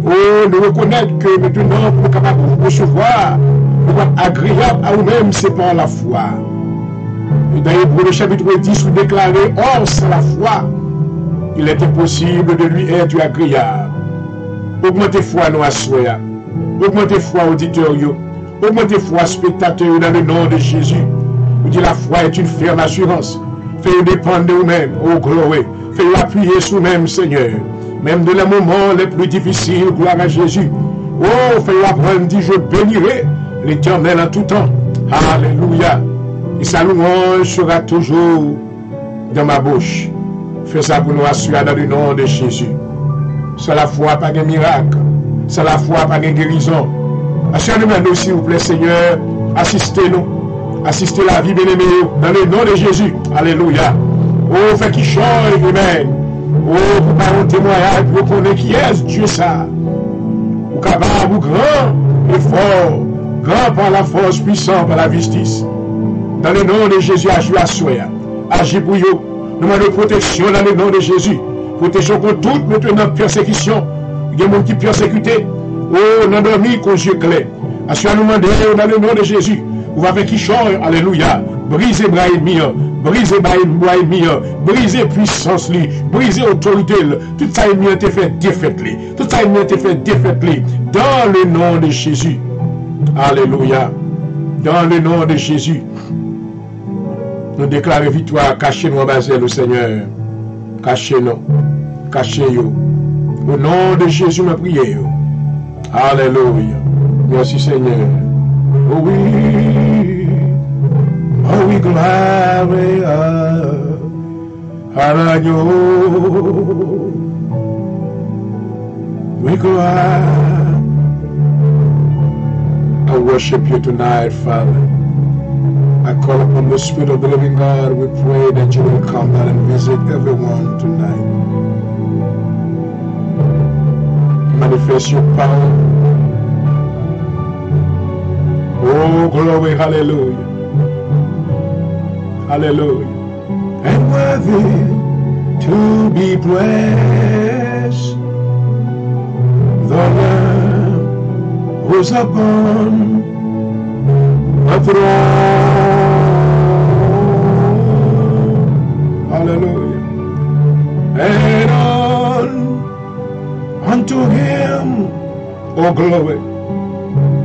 Oh, nous reconnaître que maintenant, pour nous capables de recevoir, pour être agréable à nous-mêmes, c'est par la foi. Et dans Hébreux, le chapitre 10, vous déclarez, or, sans la foi, il est impossible de lui être agréable. Augmentez foi nous à soi. Augmentez foi auditeurs. Augmentez foi spectateurs dans le nom de Jésus. Vous dites la foi est une ferme assurance. Faites dépendre de vous-même. Oh, gloire. Faites appuyer sur vous-même, Seigneur. Même dans les moments les plus difficiles, gloire à Jésus. Oh, faites apprendre, dit, je bénirai l'Éternel en tout temps. Alléluia. Et sa louange sera toujours dans ma bouche. Fais ça pour nous assurer dans le nom de Jésus. C'est la foi, pas de miracle. C'est la foi, pas de guérison. Assure-nous, s'il vous plaît, Seigneur, assistez-nous. Assistez la vie bien-aimée dans le nom de Jésus. Alléluia. Oh, fait qu'il change, amen. Oh, pour pas un témoignage, pour connaître qui est Dieu ça. Ou capable, ou grand et fort. Grand par la force, puissant par la justice. Dans le nom de Jésus, agis à soi. Agis pour vous. Nous demandons protection dans le nom de Jésus. Protection contre toute maintenant persécution. Il y a des gens qui persécutent. Oh, nous avons mis qu'on yeux clair. Assure-nous demander dans le nom de Jésus. Vous avez qui change. Alléluia. Brisez bras ennemis. Brisez bras ennemis. Brisez puissance. Brisez autorité. Tout ça ennemi a été fait défaite. Tout ça ennemi a été fait défaite. Dans le nom de Jésus. Alléluia. Dans le nom de Jésus. Nous déclarons victoire. Cachez-nous en bas le Seigneur. Cachez-nous. Cachez-nous. Au nom de Jésus, nous prions. Alléluia. Merci Seigneur. Oh oui. Oh oui, glory à l'agneau. We glory. I worship you tonight, Father. I call upon the Spirit of the living God. We pray that you will come down and visit everyone tonight. Manifest your power. Oh, glory, hallelujah. Hallelujah. And worthy to be praised, the Lamb who's upon the throne. Hallelujah. And unto him, oh glory,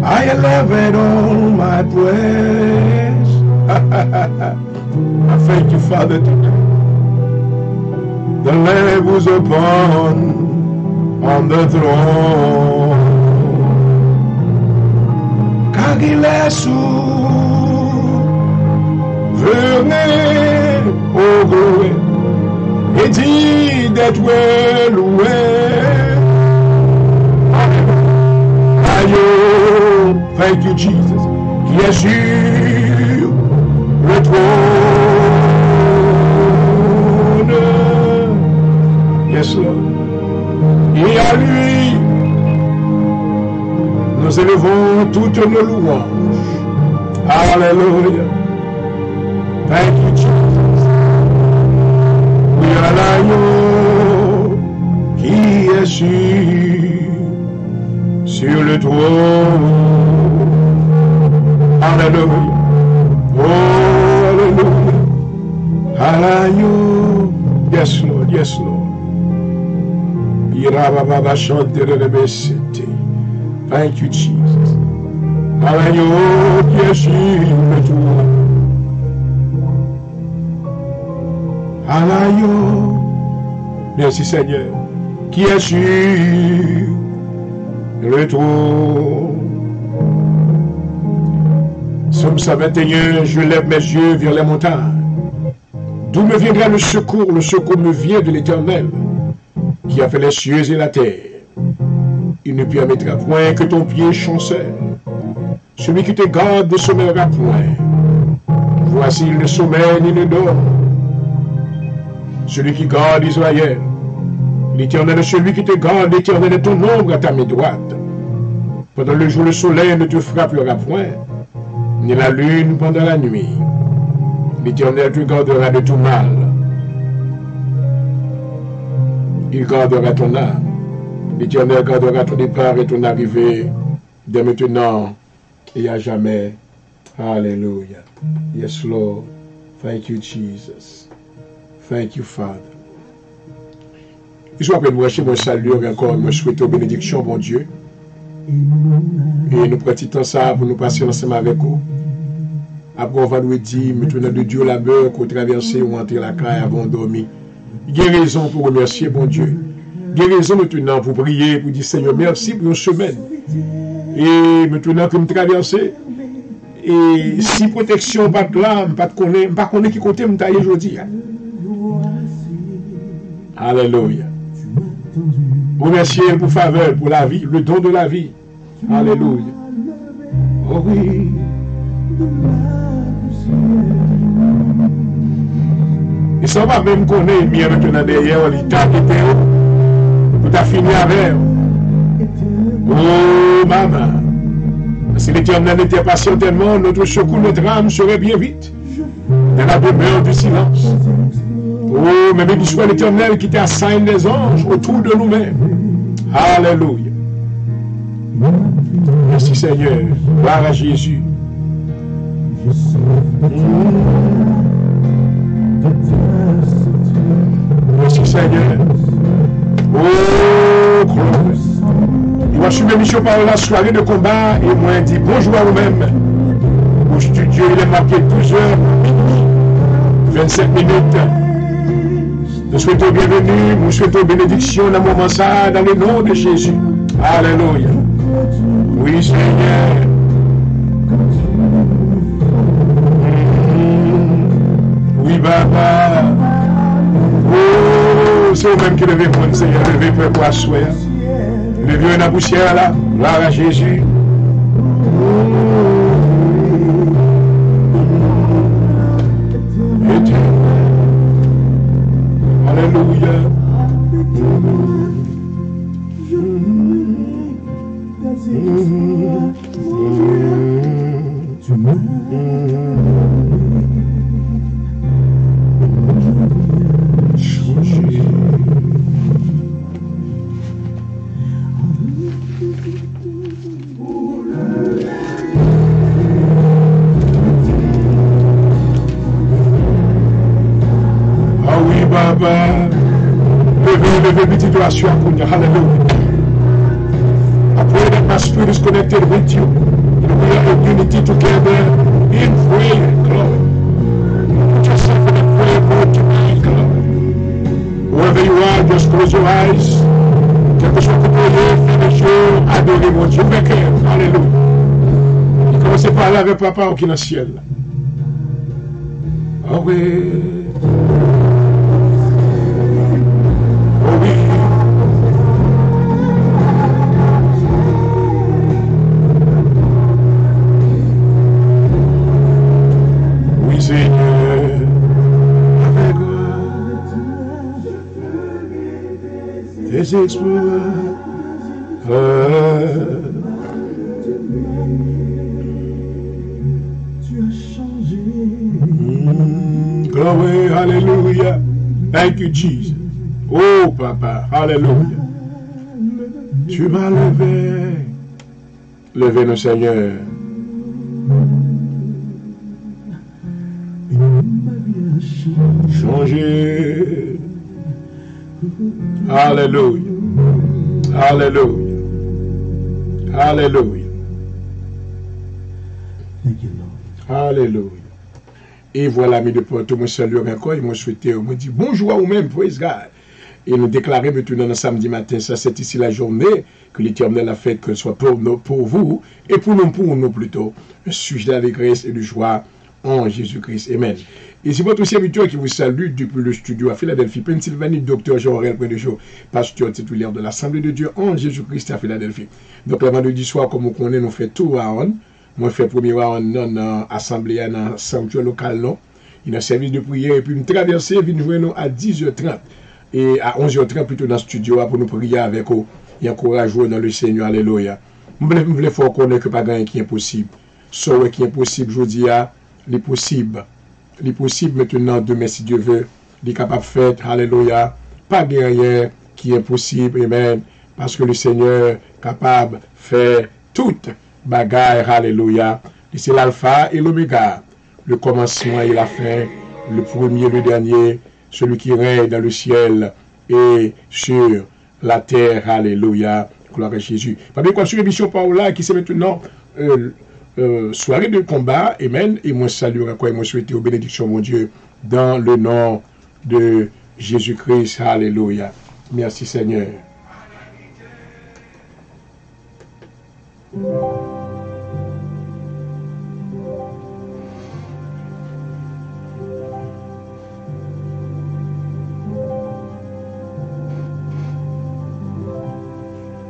I elevate all my praise. I thank you, Father, today. The Lamb who's upon on the throne. Car il est souverain, oh glory, et dit d'être loué. Thank you, Jesus. Qui est sur le trône. Yes, Lord. Et à lui, nous élevons toutes nos louanges. Hallelujah. Thank you, Jesus. Oui, à l'agneau qui est sur le trône. Hallelujah. Oh, hallelujah. Hallelujah. Yes, Lord. Yes, Lord. Thank you, Jesus. Hallelujah. Yes, Hallelujah. Merci, Seigneur. Qui est sur le trône. Psaume 121, je lève mes yeux vers les montagnes. D'où me viendra le secours? Le secours me vient de l'Éternel, qui a fait les cieux et la terre. Il ne permettra point que ton pied chancelle. Celui qui te garde ne sommeillera point. Voici, il ne sommeille ni ne dort. Celui qui garde Israël. L'Éternel est celui qui te garde, l'Éternel est ton ombre à ta main droite. Pendant le jour, le soleil ne te frappera point, ni la lune pendant la nuit. L'Éternel te gardera de tout mal. Il gardera ton âme. L'Éternel gardera ton départ et ton arrivée, dès maintenant et à jamais. Hallelujah. Yes, Lord. Thank you, Jesus. Thank you, Father. Je suis après moi, chez moi, salut encore, moi, souhaite aux bénédictions, bon Dieu. Et nous pratiquons ça pour nous passer ensemble avec vous. Après, on va nous dire, maintenant de Dieu la meurt, qu'on traverse ou entrer la caille avant de dormir. Guérison pour remercier, bon Dieu. Guérison maintenant pour prier, pour dire Seigneur, merci pour une semaine. Et maintenant que nous traversons, et si protection, pas de là, pas de connaître qui côté me taille aujourd'hui. Alléluia. Remercier pour faveur, pour la vie, le don de la vie. Alléluia. Oh oui. Et ça va même connaître mieux maintenant derrière l'état qui était où tu as fini avec. Oh maman. Si l'Éternel n'était pas certainement, notre secours, notre âme serait bien vite dans la demeure du silence. Oh, mais béni soit l'Éternel qui t'assigne les anges autour de nous-mêmes. Alléluia. Merci Seigneur. Gloire à Jésus. Merci Seigneur. Oh, gloire. Il va suivre mission par la soirée de combat et moi dit bonjour à vous-même. Au studio, il est marqué 12h, 27 minutes. Nous souhaitons bienvenue, nous souhaitons bénédiction dans le moment ça, dans le nom de Jésus. Alléluia. Oui, Seigneur. Oui, Papa. Oh, c'est vous-même qui devez prendre, Seigneur, devez faire pour asseoir. Levez dans la poussière là, gloire à Jésus. Alléluia. Levez petit doigt sur la Hallelujah. I pray that my spirit is connected with you. We are in unity together in prayer, glory. Put yourself in a prayer mode tonight, glory. Wherever you are, just close your eyes. Quelque chose que vous voyez, faites les choses, adorez mon Dieu. Alléluia. Et commencez par là avec Papa qui est dans le ciel. Oh oui. Des exploits. Tu as changé. Glory, hallelujah. Thank you, Jesus. Oh, Papa, hallelujah. Tu m'as levé. Levez le Seigneur. Changé. Alléluia. Alléluia. Alléluia. Alléluia. Et voilà, mes deux potes, moi salue encore, et moi souhaiter, moi dit bonjour à vous-même, praise God. Et nous déclarer maintenant samedi matin, ça c'est ici la journée que l'Éternel a fait, que ce soit pour vous, et pour nous plutôt, un sujet d'allégresse et de joie en Jésus-Christ. Amen. Et c'est votre serviteur qui vous salue depuis le studio à Philadelphie, Pennsylvanie, Dr. Jean-Aurel Point-de-Jour, pasteur titulaire de l'Assemblée de Dieu en Jésus-Christ à Philadelphie. Donc, le vendredi soir, comme vous connaissez, nous faisons tout round. Moi, je fais premier round dans l'Assemblée, dans le sanctuaire local, non. Il y a un service de prière, et puis nous traverser, nous venons à 10h30 et à 11h30 plutôt dans le studio pour nous prier avec vous et encourager dans le Seigneur. Alléluia. Je voulais faire connaître que pas rien qui est impossible. Ce qui est impossible, je dis, les possibles. Les possibles maintenant, demain, si Dieu veut, les capables de faire, alléluia, pas rien qui est impossible, amen, parce que le Seigneur est capable de faire toute bagaille, alléluia. C'est l'alpha et l'oméga, le commencement et la fin, le premier, le dernier, celui qui règne dans le ciel et sur la terre, alléluia, gloire à Jésus. Pas bien quoi sur l'émission Paola, qui c'est maintenant soirée de combat, amen, et moi salue encore et moi souhaite aux bénédictions, mon Dieu, dans le nom de Jésus-Christ, alléluia. Merci Seigneur.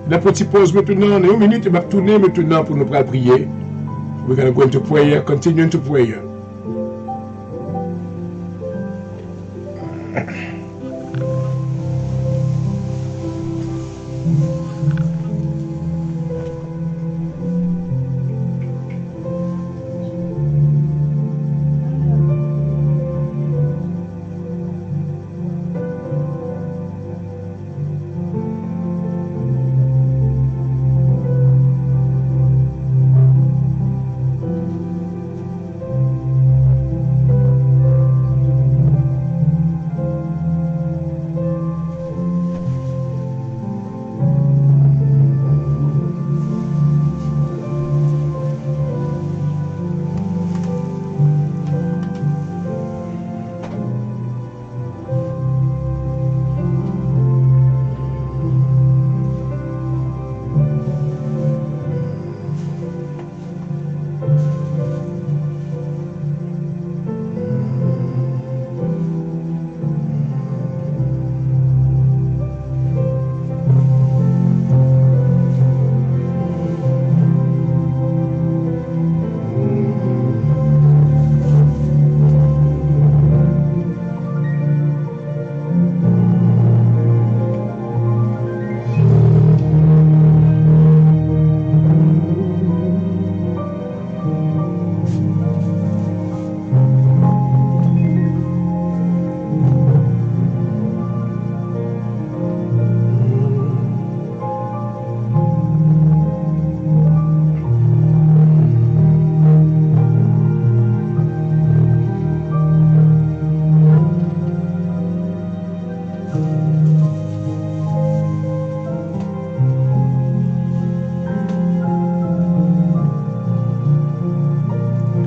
La petite pause maintenant, une minute, je vais tourner maintenant pour nous prier. We're going to go into prayer, continue to prayer.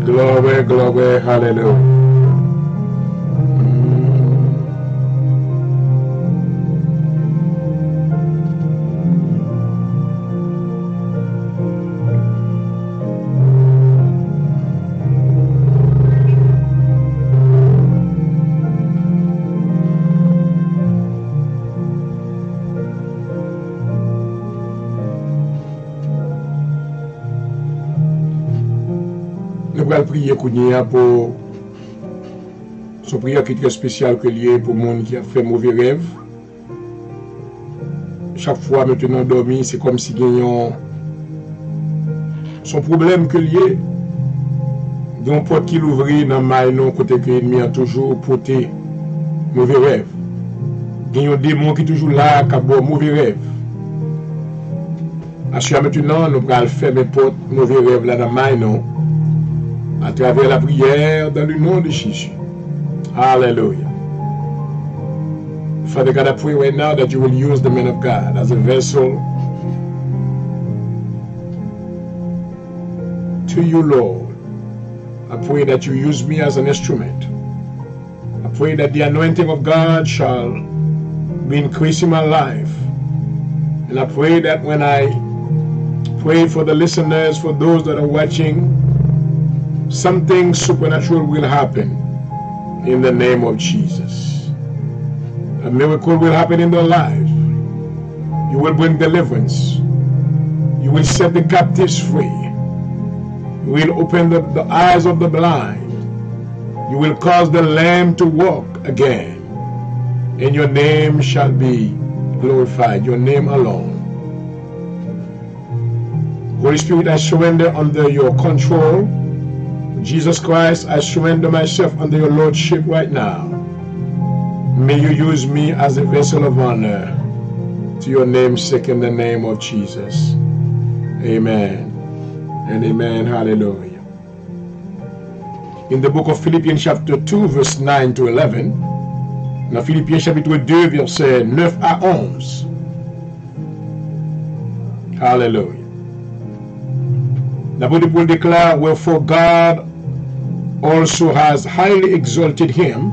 Glory, glory, hallelujah. Nous allons prier pour son prière qui est très spéciale que lié pour le monde qui a fait mauvais rêve. Chaque fois maintenant dormi, c'est comme si gagnant son problème que lié. Donc porte qui l'ouvrit dans maille non côté que l'ennemi a toujours porté mauvais rêve. Gagnant démon qui toujours là qui a bon mauvais rêve. À maintenant nous allons faire mes portes mauvais rêve là dans maille non. À travers la prière dans le nom de Jésus. Hallelujah. Father God, I pray right now that you will use the man of God as a vessel to you, Lord. I pray that you use me as an instrument. I pray that the anointing of God shall be increasing my life. And I pray that when I pray for the listeners, for those that are watching, something supernatural will happen in the name of Jesus. A miracle will happen in their lives. You will bring deliverance. You will set the captives free. You will open the eyes of the blind. You will cause the lame to walk again. And your name shall be glorified, your name alone. Holy Spirit, I surrender under your control. Jesus Christ, I surrender myself under your lordship right now. May you use me as a vessel of honor to your namesake in the name of Jesus. Amen and amen. Hallelujah. In the book of Philippians chapter 2 verse 9 to 11, dans Philippiens chapitre 2 verset 9 à 11. Hallelujah. La Bible déclare, wherefore God also has highly exalted him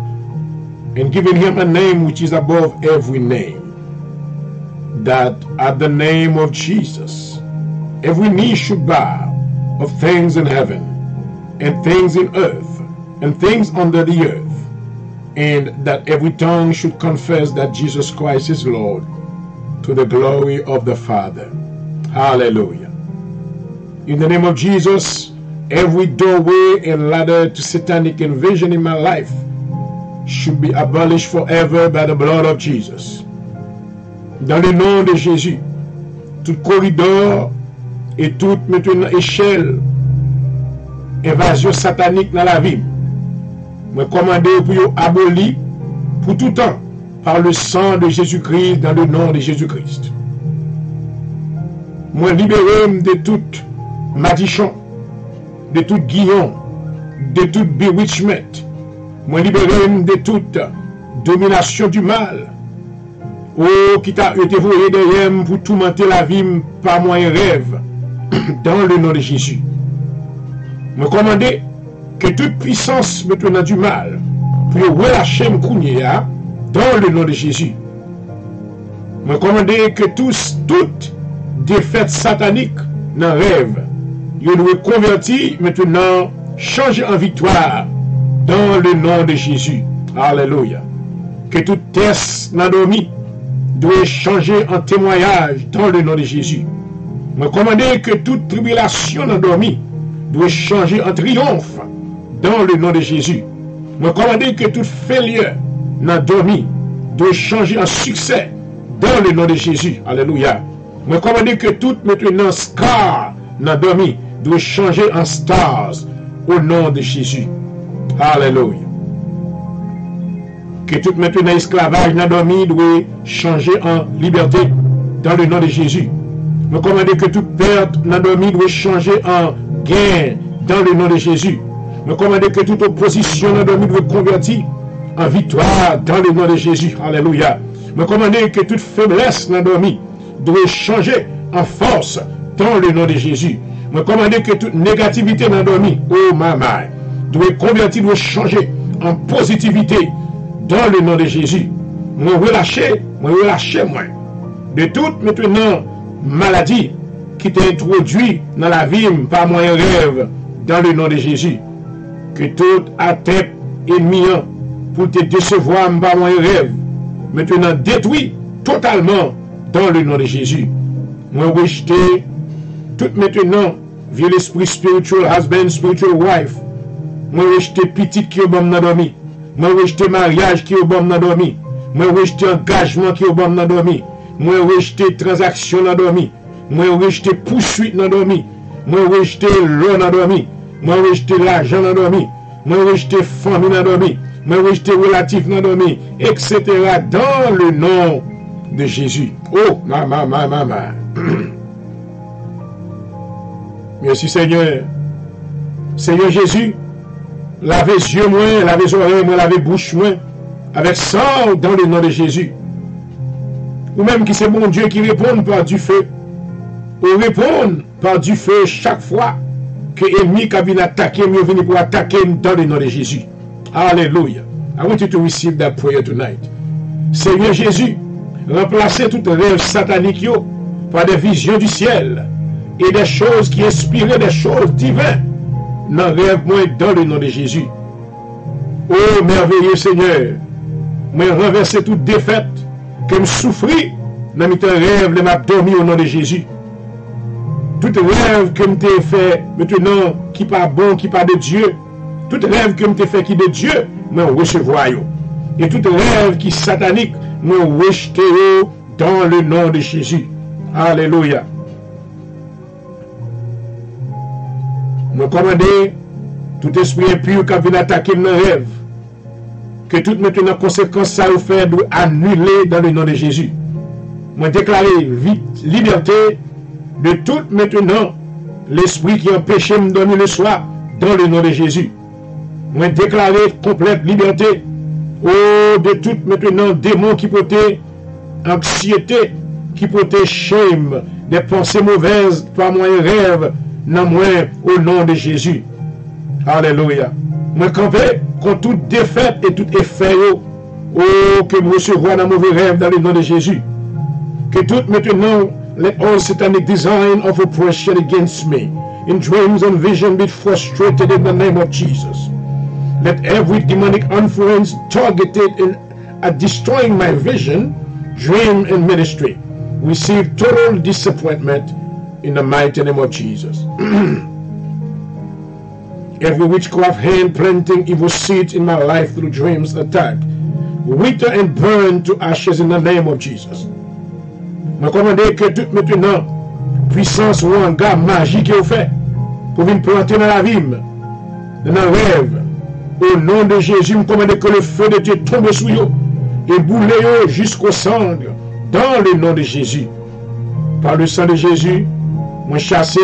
and given him a name which is above every name, that at the name of Jesus every knee should bow, of things in heaven and things in earth and things under the earth, and that every tongue should confess that Jesus Christ is Lord, to the glory of the Father. Hallelujah. In the name of Jesus, every doorway and ladder to satanic invasion in my life should be abolished forever by the blood of Jesus. Dans le nom de Jésus, tout corridor et toute maintenant échelle invasion satanique dans la vie, me commander pour abolir pour tout temps par le sang de Jésus-Christ, dans le nom de Jésus-Christ. Moi libéré de tout magicien, de tout guillon, de tout bewitchment. Moi libéré de toute domination du mal. Oh, qui t'a été voué derrière pour tourmenter la vie par moyen rêve, dans le nom de Jésus. Me commander que toute puissance maintenant du mal pour relâcher mon kounia dans le nom de Jésus. Me commander que toute défaite satanique dans le rêve, je dois convertir maintenant, changer en victoire dans le nom de Jésus. Alléluia. Que toute test n'a dormi doit changer en témoignage dans le nom de Jésus. Me commander que toute tribulation n'a dormi doit changer en triomphe dans le nom de Jésus. Me commander que toute failure n'a dormi doit changer en succès dans le nom de Jésus. Alléluia. Me commander que toute maintenant scar n'a dormi doit changer en stars au nom de Jésus. Alléluia. Que tout maintenant esclavage n'a dormi doit changer en liberté dans le nom de Jésus. Me commander que toute perte n'a dormi doit changer en gain dans le nom de Jésus. Me commander que toute opposition n'a dormi doit convertir en victoire dans le nom de Jésus. Alléluia. Me commander que toute faiblesse n'a dormi doit changer en force dans le nom de Jésus. Me commander que toute négativité n'a dormi, oh maman, doit convertir, doit changer en positivité dans le nom de Jésus. Moi relâcher moi. De toute maintenant maladie qui t'a introduit dans la vie par moyen rêve dans le nom de Jésus. Que toute atteinte ennemi pour te décevoir par moyen rêve maintenant détruit totalement dans le nom de Jésus. Moi rejeter tout maintenant vieux l'esprit spiritual husband, spiritual wife. Moi rejeter petite qui est bon dans dormi. Moi rejeter mariage qui est bon dans dormi. Moi rejeter engagement qui est bon dans dormi. Moi rejeter transaction dans dormi. Moi rejeter poursuite dans dormi. Moi rejeter l'eau dans dormi. Moi rejeter l'argent dans dormi. Moi rejeter famille dans dormi. Moi rejeter relatif dans dormi, etc. dans le nom de Jésus. Oh, maman. Merci Seigneur. Seigneur Jésus, lavez yeux moins, lavez oreilles moins, lavez bouche moins, avec sang dans le nom de Jésus. Ou même qui c'est mon Dieu qui répond par du feu. Ou répond par du feu chaque fois que l'ennemi qui vient attaquer, mieux venu pour attaquer dans le nom de Jésus. Alléluia. I want you to receive that prayer tonight. Seigneur Jésus, remplacez tout rêve satanique par des visions du ciel et des choses qui inspirent des choses divines dans le rêve moi dans le nom de Jésus. Oh merveilleux Seigneur, moi renverser toute défaite que me souffrir dans mes rêves de m'a dormi au nom de Jésus. Tout rêve que me t'ai fait maintenant qui pas bon, qui pas de Dieu, tout rêve que me t'ai fait qui de Dieu, moi recevoir yo. Et tout rêve qui satanique, moi rejeter dans le nom de Jésus. Alléluia. Nous commander tout esprit impur qui vient attaquer nos rêves. Que toute maintenant conséquence ça vous fait doit annuler dans le nom de Jésus. Moi déclarer liberté de tout maintenant l'esprit qui empêchait de dormir le soir dans le nom de Jésus. Moi déclarer complète liberté de tout maintenant démon qui portait anxiété, qui portait shame, des pensées mauvaises par moyen rêve, non moins au nom de Jésus. Alléluia. Moi camper contre toute défaite et tout effet que nous recevons dans mauvais rêve dans le nom de Jésus. Que tout maintenant let all satanic design of oppression against me in dreams and vision be frustrated in the name of Jesus. Let every demonic influence targeted at destroying my vision, dream, and ministry receive total disappointment in the mighty name of Jesus. Every witchcraft hand planting evil seeds in my life through dreams attack, wither and burn to ashes in the name of Jesus. Je commande que tout maintenant, puissance ou un gars magique est fait pour venir planter dans la vie, dans le rêve. Au nom de Jésus, je commande que le feu de Dieu tombe sur eux et boule jusqu'au sang, dans le nom de Jésus. Par le sang de Jésus, je chasse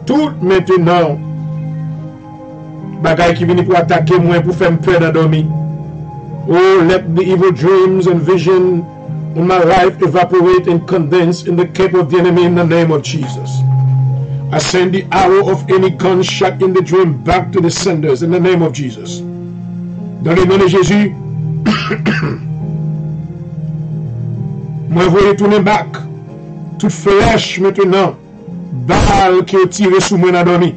tout maintenant bagaille qui vient pour attaquer moi, pour faire me peur d'endormir. Oh, let the evil dreams and vision in my life evaporate and condense in the camp of the enemy in the name of Jesus. I send the arrow of any gunshot in the dream back to the senders in the name of Jesus. Dans le nom de Jésus, moi vous retourner back toute flèche maintenant, balle qui est tirée sous moi dans dormi.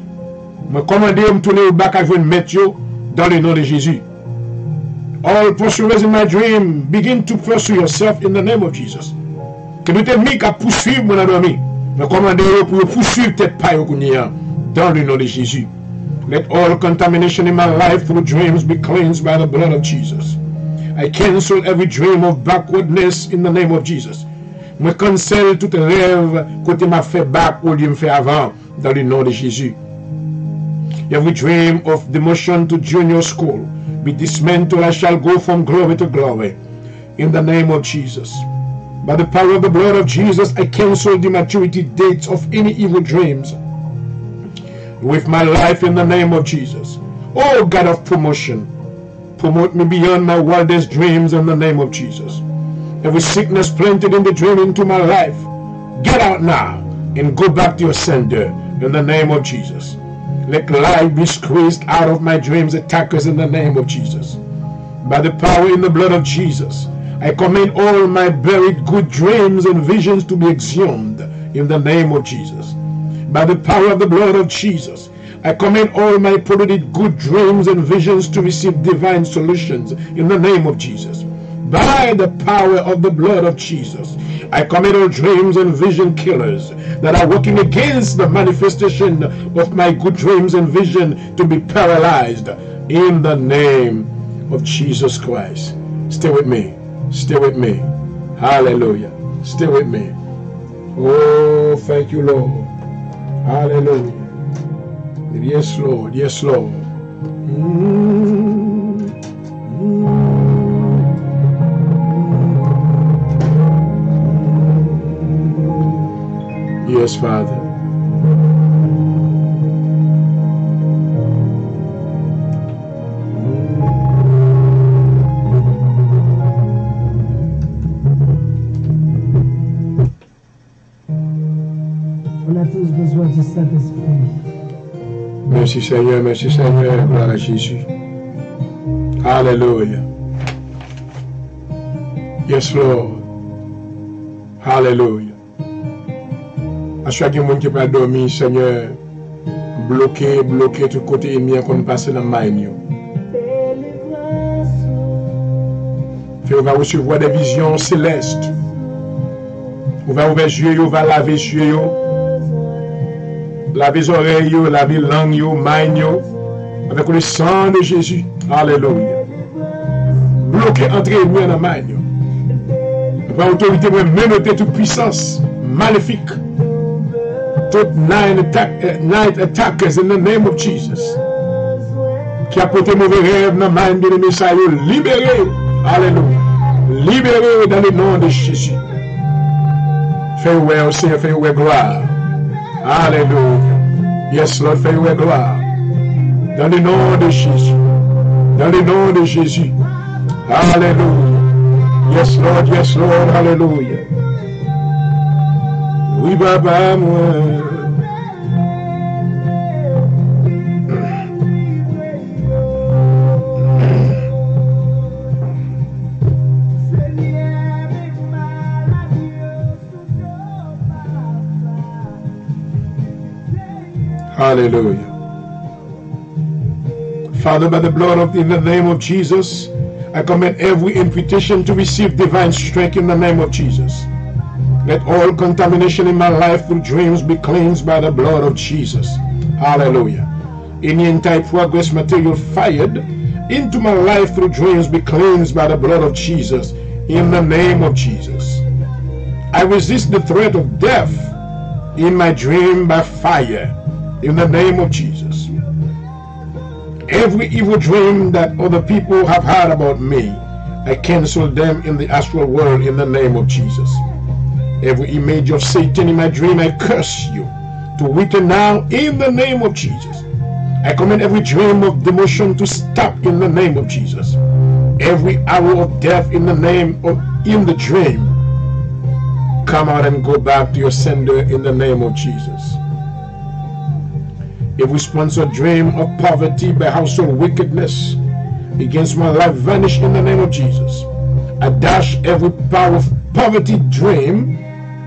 Je commande de me tourner au bac à jouer mettre dans le nom de Jésus. All pursuers in my dream, begin to pursue yourself in the name of Jesus. Que nous t'ennemis qui poursuivre mon ami, je commande pour poursuivre tête paille dans le nom de Jésus. Let all contamination in my life through dreams be cleansed by the blood of Jesus. I cancel every dream of backwardness in the name of Jesus. Je cancelle tout rêve côté m'a fait back au lieu de faire avant dans le nom de Jésus. Every dream of demotion to junior school be dismantled. I shall go from glory to glory in the name of Jesus. By the power of the blood of Jesus, I cancel the maturity dates of any evil dreams with my life in the name of Jesus. Oh God of promotion, promote me beyond my wildest dreams in the name of Jesus. Every sickness planted in the dream into my life, get out now and go back to your sender in the name of Jesus. Let life be squeezed out of my dreams attackers in the name of Jesus. By the power in the blood of Jesus, I command all my buried good dreams and visions to be exhumed in the name of Jesus. By the power of the blood of Jesus, I command all my polluted good dreams and visions to receive divine solutions in the name of Jesus. By the power of the blood of Jesus, I command all dreams and vision killers that are working against the manifestation of my good dreams and vision to be paralyzed in the name of Jesus Christ. Stay with me. Stay with me. Hallelujah. Stay with me. Oh, thank you, Lord. Hallelujah. Yes, Lord. Yes, Lord. Yes, Father. On a tous besoin du Saint-Esprit. Merci Seigneur, gloire à Jésus. Hallelujah. Yes, Lord. Hallelujah. À chaque monde qui peut dormir, Seigneur, bloqué tout côté ennemi qu'on passe dans le main. On va recevoir des visions célestes. On va ouvrir les yeux, on va laver les yeux, laver les oreilles, laver la langue, main, avec le sang de Jésus. Alléluia. Bloqué entre ennemi dans la main. On va autorité pour menotter toute puissance maléfique. Toute night attackers in the name of Jesus. Qui a porté mauvais rêve dans la main de l'ennemi, libéré. Alléluia. Libéré dans le nom de Jésus. Fais-le, Seigneur, fais-le gloire. Alléluia. Yes, Lord, fais-le gloire. Dans le nom de Jésus. Dans le nom de Jésus. Alléluia. Yes, Lord, yes, Lord. Alléluia. Oui, Baba, moi. Hallelujah. Father, by the blood of in the name of Jesus, I command every imputation to receive divine strength in the name of Jesus. Let all contamination in my life through dreams be cleansed by the blood of Jesus. Hallelujah. Any anti-progress material fired into my life through dreams be cleansed by the blood of Jesus. In the name of Jesus. I resist the threat of death in my dream by fire. In the name of Jesus. Every evil dream that other people have had about me, I cancel them in the astral world in the name of Jesus. Every image of Satan in my dream, I curse you to weaken now in the name of Jesus. I command every dream of demotion to stop in the name of Jesus. Every arrow of death in the dream, come out and go back to your sender in the name of Jesus. Every sponsored dream of poverty by household wickedness against my life vanish in the name of Jesus. I dash every power of poverty dream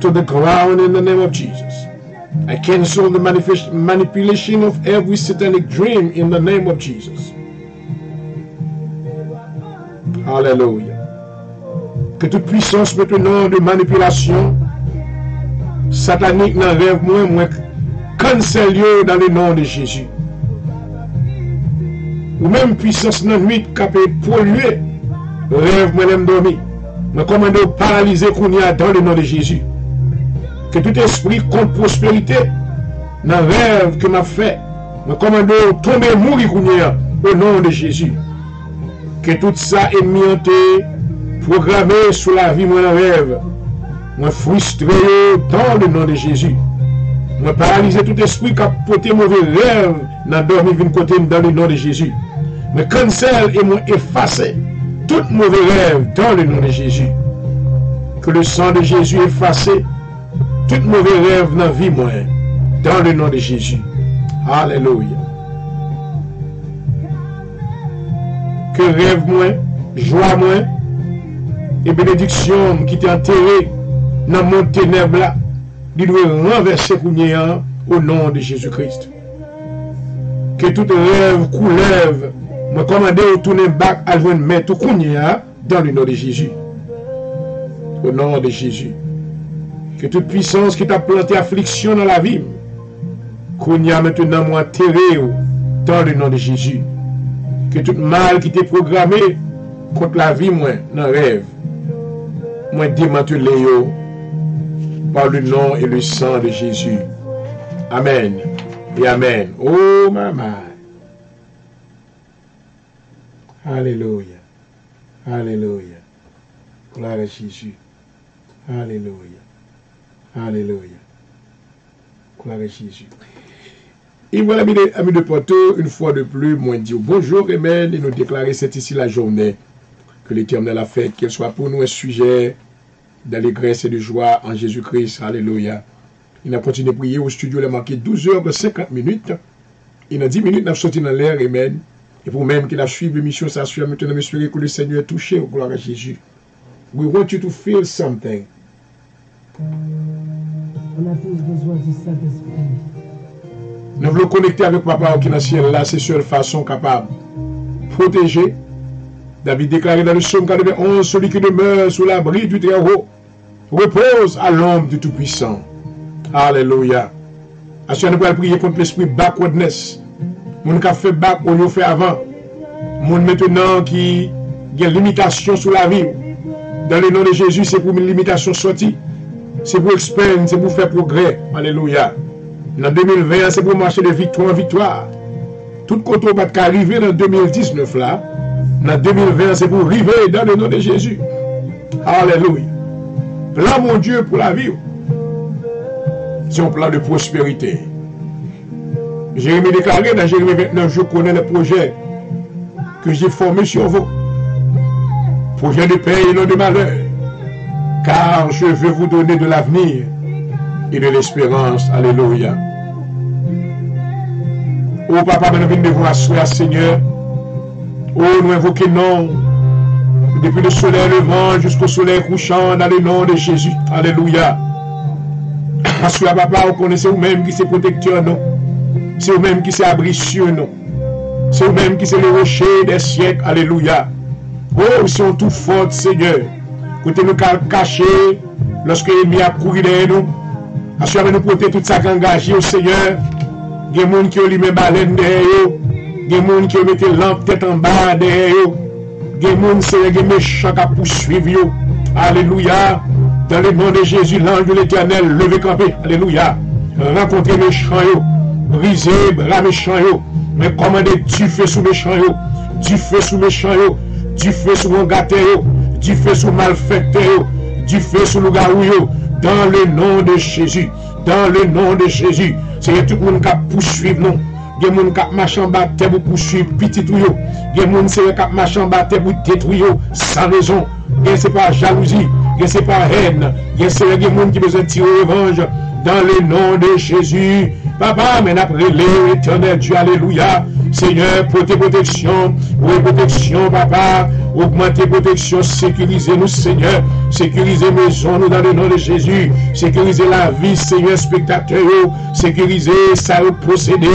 to the ground in the name of Jesus. I cancel the manipulation of every satanic dream in the name of Jesus. Alléluia. Que toute puissance maintenant de manipulation satanique dans le rêve, moi, cancel dans le nom de Jésus. Ou même puissance dans la nuit qui peut polluer le rêve, moi, l'aime dormir. Je commande de paralyser qu'on y a dans le nom de Jésus. Que tout esprit contre prospérité dans le rêve que m'a fait, je commande de tomber mourir qu'on y a au nom de Jésus. Que tout ça est mis en programmé sur la vie, moi, dans le rêve. Je frustre dans le nom de Jésus. Je paralyse tout esprit qui a porté mauvais rêve dans dormir côté dans le nom de Jésus. Je cancelle et moi effacer tout mauvais rêve dans le nom de Jésus. Que le sang de Jésus efface tout mauvais rêve dans la vie, moi, dans le nom de Jésus. Alléluia. Que rêve, moi, joie, moi, et bénédiction qui t'est enterré dans mon ténèbre là, il doit renverser au nom de Jésus-Christ. Que tout rêve, coulève, me commander de tourner back à le mettre dans le nom de Jésus. Au nom de Jésus. Que toute puissance qui t'a planté affliction dans la vie, qu'on y a maintenant moi terré dans le nom de Jésus. Que tout mal qui t'est programmé contre la vie, moi, dans le rêve, moi démantelé par le nom et le sang de Jésus. Amen et Amen. Oh, maman. Alléluia. Alléluia. Gloire à Jésus. Alléluia. Alléluia. Gloire à Jésus. Et voilà, amis de Porto, une fois de plus, moi dit bonjour, Amen, et nous déclarer c'est ici la journée que l'Éternel a fait, qu'elle soit pour nous un sujet d'allégresse et de joie en Jésus-Christ. Alléluia. Il a continué à prier au studio, il a marqué 12h50. Il a 10 minutes, il a sorti dans l'air, Amen. Et pour même qu'il a suivi l'émission, ça suit maintenant, m'espérer que le Seigneur est touché, gloire à Jésus. We want you to feel something. On a tous besoin du Saint-Esprit. Nous voulons connecter avec Papa qui est dans le ciel là, c'est la seule façon capable de protéger. David déclaré dans le psaume 91, celui qui demeure sous l'abri du Très-Haut repose à l'ombre du Tout-Puissant. Alléluia. Assurez nous allons prier contre l'esprit backwardness. Moun qui a fait back, on l'a fait avant. Moun maintenant qui a une limitation sur la vie. Dans le nom de Jésus, c'est pour une limitation sortie. C'est pour expandre, c'est pour faire progrès. Alléluia. En 2020, c'est pour marcher de victoire en victoire. Tout côté va arriver en 2019 là. En 2020, c'est pour arriver dans le nom de Jésus. Alléluia. Plan mon Dieu pour la vie. C'est un plan de prospérité. Jérémie déclaré dans Jérémie 29, je connais le projet que j'ai formé sur vous. Projet de paix et non de malheur. Car je veux vous donner de l'avenir et de l'espérance. Alléluia. Oh papa, nous venons de vous assurer, Seigneur. Oh, nous invoquons non. Depuis le soleil levant jusqu'au soleil couchant dans le nom de Jésus. Alléluia. Parce que papa, vous connaissez vous-même qui c'est protecteur, non? C'est vous-même qui c'est abricieux, non? C'est vous-même qui c'est le rocher des siècles. Alléluia. Oh, ils sont tout forts, Seigneur. Côté nous cacher lorsque l'ennemi a couru derrière nous, assurez nous porter tout ça engagé au Seigneur. Il y a des gens qui ont mis baleine derrière eux, il y a des gens qui ont mis lampe tête en bas derrière eux, il y a des gens qui ont méchants qui poursuivent. Alléluia. Dans le nom de Jésus, l'ange de l'Éternel, levez campé. Alléluia. Rencontrez les méchants, brisez bras méchants, mais commandez du feu sous méchants, du feu sous méchants, du feu sous mangataires, du feu sous malfaiteurs, du feu sous le garouillot. Dans le nom de Jésus, dans le nom de Jésus, c'est tout le monde qui poursuivre nous. Il y a des gens qui marchent en bas pour poursuivre petit tout. Il y a des gens qui marchent en bas pour détruire sans raison. Ce n'est pas jalousie, ce n'est pas haine. Il y a des gens qui ont besoin de tirer revanche. Dans le nom de Jésus, Papa, mais après l'éternel Dieu, alléluia. Seigneur, portez protection, oui, protection, Papa. Augmentez protection, sécurisez-nous, Seigneur. Sécurisez maison, nous dans le nom de Jésus. Sécurisez la vie, Seigneur, spectateur. Sécurisez ça, procédé.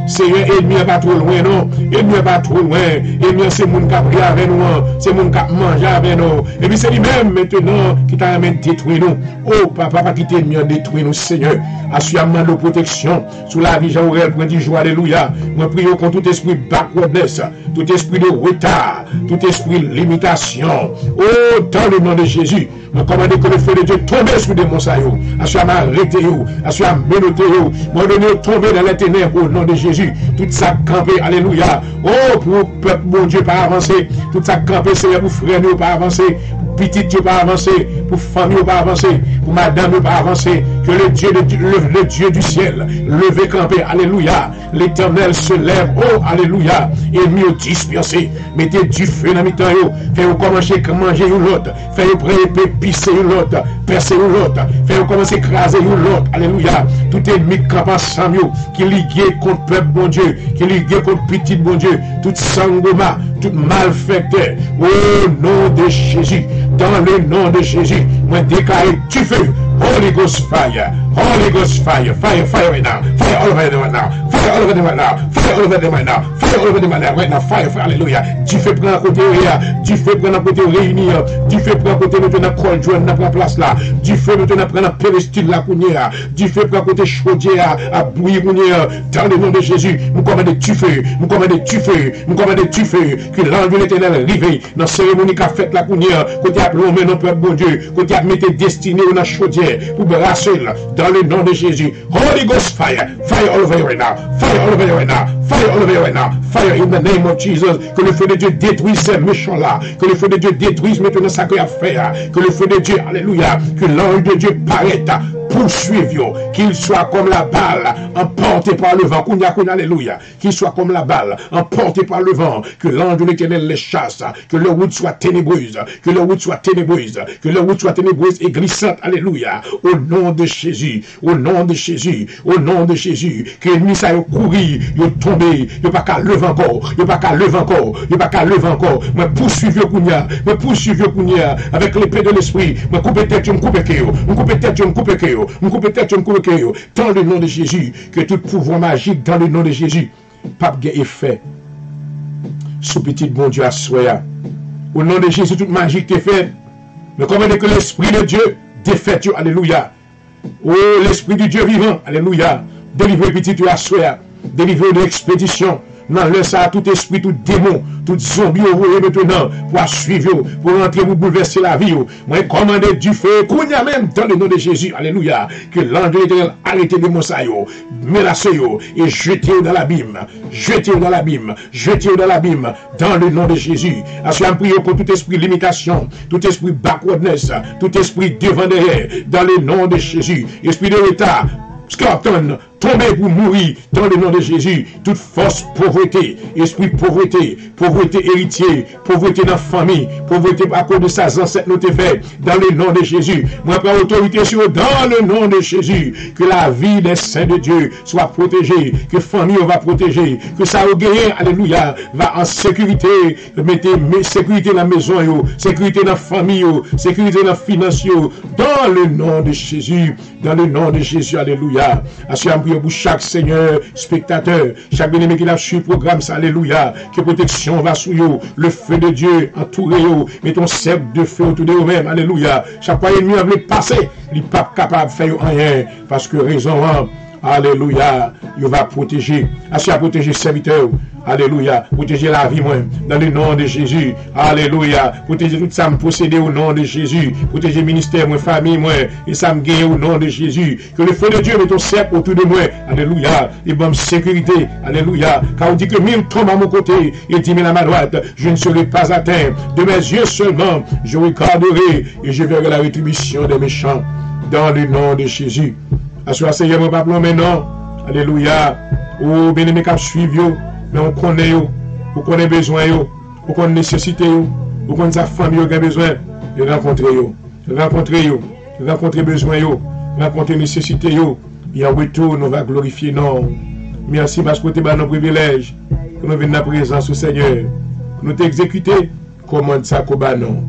Seigneur, ennemi n'est pas trop loin, non. Ennemi n'est pas trop loin. Ennemi, c'est mon qui a pris avec nous. C'est mon qui a mangé avec nous. Et puis c'est lui-même maintenant qui t'a amené détruire nous. Oh, Papa, pas quitter ennemi, détruire nous, Seigneur. Assurément de protection sous la vie Jean-Aurel, point du jour, alléluia. Moi, prions contre tout esprit backwardness, tout esprit de retard, tout esprit de limitation. Oh, dans le nom de Jésus, je commande que le feu de Dieu tombe sur des monsaillots. Assurément arrêtez vous, assurément menotez vous. Moi, donnez tomber dans les ténèbres au nom de Jésus. Tout ça campé, alléluia. Oh, pour peuple, mon Dieu, pas avancer. Tout ça campé, Seigneur, pour frère, nous, pas avancer. Petit Dieu pas avancer, pour famille pas avancer, pour madame pas avancer, que le Dieu du ciel, levez campé, alléluia, l'Éternel se lève, oh, alléluia, et mieux disperser, mettez du feu dans mi-temps, faites-vous commencer à manger une l'autre, faites-vous prendre pisser une l'autre, percer une l'autre, faites-vous commencer à écraser une l'autre, alléluia, tout ennemi camp ensemble, qui ligue contre peuple bon Dieu, qui ligue contre petit bon Dieu, tout sangoma, tout malfaiteur, au nom de Jésus. Dans le nom de Jésus, moi déclare du feu, Holy Ghost fire, Holy Ghost fire, fire, fire right now, fire all over them right now, fire all over them right now, fire all over them right now, fire all over them right now, fire, fire, alléluia. Du feu prend à côté du feu prend à côté réunir, du feu prend à côté maintenant col joint dans la place là, du feu maintenant prend à péristyle la counière, du feu prend à côté chaudière à bouillir counière, dans le nom de Jésus, nous commandons du feu, nous commandons du feu, nous commandons du feu, que l'ange de l'Éternel arrive dans la cérémonie qu'a faite la counière, côté à plomber nos peuple bon Dieu, côté à mettre destiné dans la chaudière pour brasser dans le nom de Jésus. Holy Ghost fire, fire all over you right now, fire all over you right now, fire all over you right now, fire in the name of Jesus. Que le feu de Dieu détruise ces méchants là, que le feu de Dieu détruise maintenant ça qu'il a fait, que le feu de Dieu, alléluia, que l'ange de Dieu paraît poursuivre, qu'il soit comme la balle emporté par le vent, alléluia, qu'il soit comme la balle emporté par le vent, que l'ange de l'Éternel les chasse, que leur route soit ténébreuse, que leur route soit ténébreuse, que leur route soit ténébreuse et glissante, alléluia, au nom de Jésus, au nom de Jésus, au nom de Jésus, que l'ennemi ça y courir, y tomber, y pas qu'à lever encore, y pas qu'à lever encore, y pas qu'à lever encore, mais poursuivre Kounia, mais poursuivre Kounia, avec l'épée de l'esprit, mais couper tête, me couper cœur, me couper tête, me couper cœur, me couper tête, me couper cœur, dans le nom de Jésus, que tout pouvoir magique dans le nom de Jésus, pape gué effet, sous petit bon Dieu à soi, au nom de Jésus, toute magique est faite, mais comment que l'esprit de Dieu défait, alléluia, oh l'esprit du Dieu vivant, alléluia, délivre petit Dieu à soi, délivre de l'expédition, non, laisse à tout esprit, tout démon, tout zombie au maintenant pour suivre, pour entrer, pour bouleverser la vie. Moi, commander du feu, qu'on y a même dans le nom de Jésus, alléluia, que l'ange de l'Éternel arrête les moussailles, menacez et jetez dans l'abîme, jetez dans l'abîme, jetez dans l'abîme, dans le nom de Jésus. Assurez prier pour tout esprit limitation, tout esprit backwardness, tout esprit devant derrière, dans le nom de Jésus, esprit de l'État. Scorpion, tombez pour mourir dans le nom de Jésus. Toute force pauvreté, esprit pauvreté, pauvreté héritier, pauvreté dans la famille, pauvreté à cause de sa ancêtre nous fait dans le nom de Jésus. Moi, prends autorité sur eux dans le nom de Jésus. Que la vie des saints de Dieu soit protégée, que famille va protéger, que ça au guerrier, alléluia, va en sécurité. Mettez sécurité dans la maison, sécurité dans la famille, sécurité dans la finance, dans le nom de Jésus, dans le nom de Jésus, alléluia. Assurez prière pour chaque Seigneur, spectateur, chaque bien-aimé qui l'a suivi le programme, alléluia, que protection va sur eux, le feu de Dieu entouré eux, mais ton cercle de feu autour de eux-mêmes, alléluia. Chaque fois ennemi a voulu passer, il n'est pas capable de faire rien, parce que raison, alléluia, il va protéger, assez à protéger serviteurs, alléluia, protéger la vie, moi, dans le nom de Jésus, alléluia, protéger tout ça me posséder au nom de Jésus, protéger ministère, moi, famille, moi, et ça me gagne au nom de Jésus, que le feu de Dieu mette au cercle autour de moi, alléluia, et bonne sécurité, alléluia, car on dit que 1000 tombent à mon côté, et 10 000 à ma droite, je ne serai pas atteint, de mes yeux seulement, je regarderai, et je verrai la rétribution des méchants, dans le nom de Jésus. Assois Seigneur, mon papa, maintenant, alléluia, oh, bien-aimé, qui suivent, mais on connaît, on connaît besoin, on connaît nécessité, on connaît sa famille qui a besoin de rencontrer besoin, rencontrer nécessité, et en retour, nous va glorifier, non. Merci parce que tu as nos privilèges, que nous venons dans la présence du Seigneur, nous t'exécuter, commande ça, non.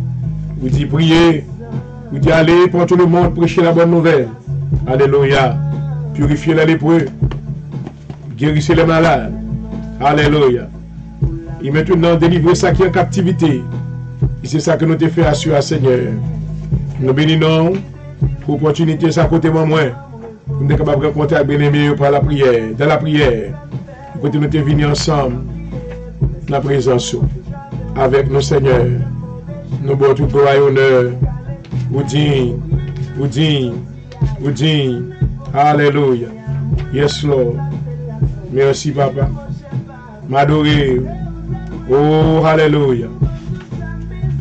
Vous dites priez, vous dites allez pour tout le monde prêcher la bonne nouvelle. Alléluia. Purifier les lépreux, guérissez les malades. Alléluia. Et maintenant, délivrer ça qui est en captivité. Et c'est ça que nous te fait assurer, Seigneur. Nous bénissons pour l'opportunité, ça côté moi. Nous sommes capables de rencontrer avec bien-aimé par la prière. Dans la prière, côté nous sommes venus ensemble, dans la présence, avec nos Seigneurs. Nous avons tout gloire et honneur. Vous dites, Alléluia. Yes, Lord. Merci, Papa. M'adorer. Oh, hallelujah.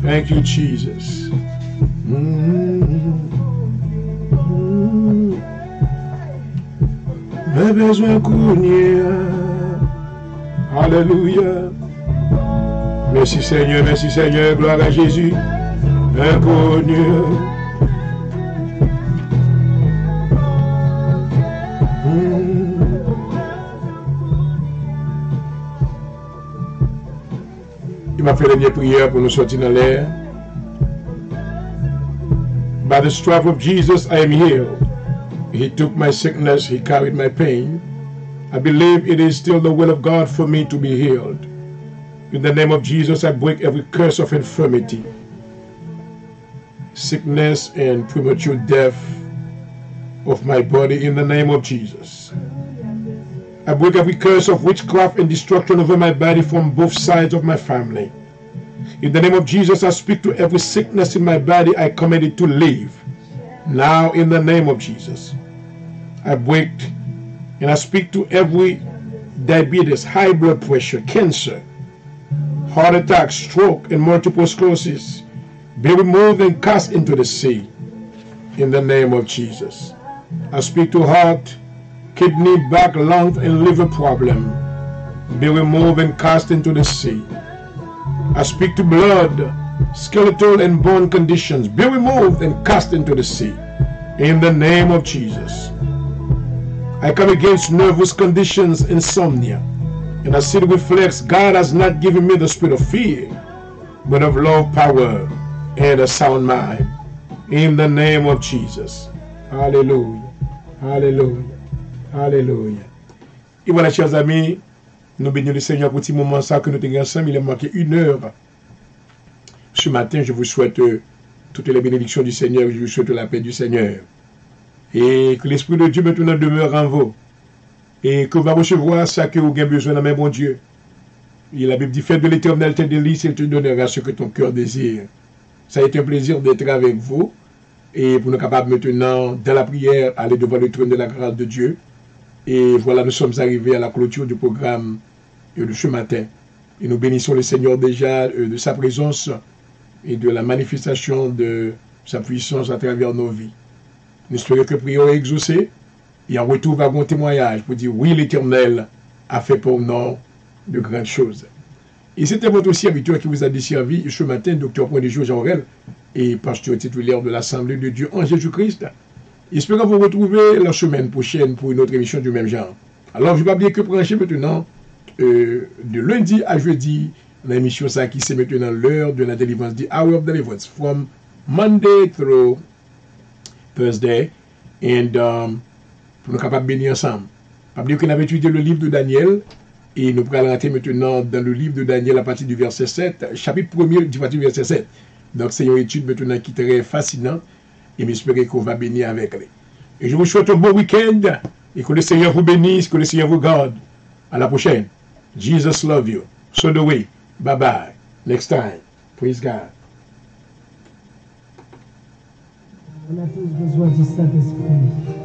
Thank you, Jesus. Mes besoins courniers. Alléluia. Merci Seigneur, gloire à Jésus. Inconnu. Il m'a fait la prière pour nous sortir dans l'air. By the stripe of Jesus, I am healed. He took my sickness, He carried my pain. I believe it is still the will of God for me to be healed. In the name of Jesus, I break every curse of infirmity, sickness, and premature death of my body in the name of Jesus. I break every curse of witchcraft and destruction over my body from both sides of my family. In the name of Jesus, I speak to every sickness in my body. I command it to leave. Now, in the name of Jesus, I break and I speak to every diabetes, high blood pressure, cancer, heart attack, stroke, and multiple sclerosis. Be removed and cast into the sea. In the name of Jesus. I speak to heart, kidney, back, lung, and liver problem. Be removed and cast into the sea. I speak to blood, skeletal, and bone conditions. Be removed and cast into the sea. In the name of Jesus. I come against nervous conditions, insomnia, and I see the reflex. God has not given me the spirit of fear, but of love, power, and a sound mind. In the name of Jesus. Hallelujah. Hallelujah. Hallelujah. Et voilà, chers amis, nous bénissons le Seigneur pour ce moment ça que nous avons ensemble. Il a manqué 1 heure. Ce matin, je vous souhaite toutes les bénédictions du Seigneur. Je vous souhaite la paix du Seigneur. Et que l'Esprit de Dieu maintenant demeure en vous. Et que vous allez recevoir ça que vous avez besoin de mon bon Dieu. Et la Bible dit, fais de l'Éternel tes délices et te donnera ce que ton cœur désire. Ça a été un plaisir d'être avec vous. Et pour nous capables maintenant, dans la prière, aller devant le trône de la grâce de Dieu. Et voilà, nous sommes arrivés à la clôture du programme de ce matin. Et nous bénissons le Seigneur déjà de sa présence et de la manifestation de sa puissance à travers nos vies. Nous espérons que prière est exaucée. Et en retour, va un témoignage pour dire oui, l'Éternel a fait pour nous de grandes choses. Et c'était votre serviteur qui vous a desservi ce matin, Dr. Point de Jour Jean Aurel, et pasteur titulaire de l'Assemblée de Dieu en Jésus-Christ. Espérons vous retrouver la semaine prochaine pour une autre émission du même genre. Alors, je ne vais pas oublier que brancher maintenant de lundi à jeudi, l'émission ça qui c'est maintenant l'heure de la délivrance, the hour of deliverance, from Monday through Thursday, and pour nous capables de bénir ensemble. Pas dire qu'on avait étudié le livre de Daniel, et nous allons rentrer maintenant dans le livre de Daniel à partir du verset 7, chapitre 1er du verset 7. Donc c'est une étude maintenant qui est très fascinante, et j'espère qu'on va bénir avec elle. Et je vous souhaite un bon week-end, et que le Seigneur vous bénisse, que le Seigneur vous garde. À la prochaine. Jesus love you. So the way. Bye bye. Next time. Praise God. On a tous besoin du Saint-Esprit.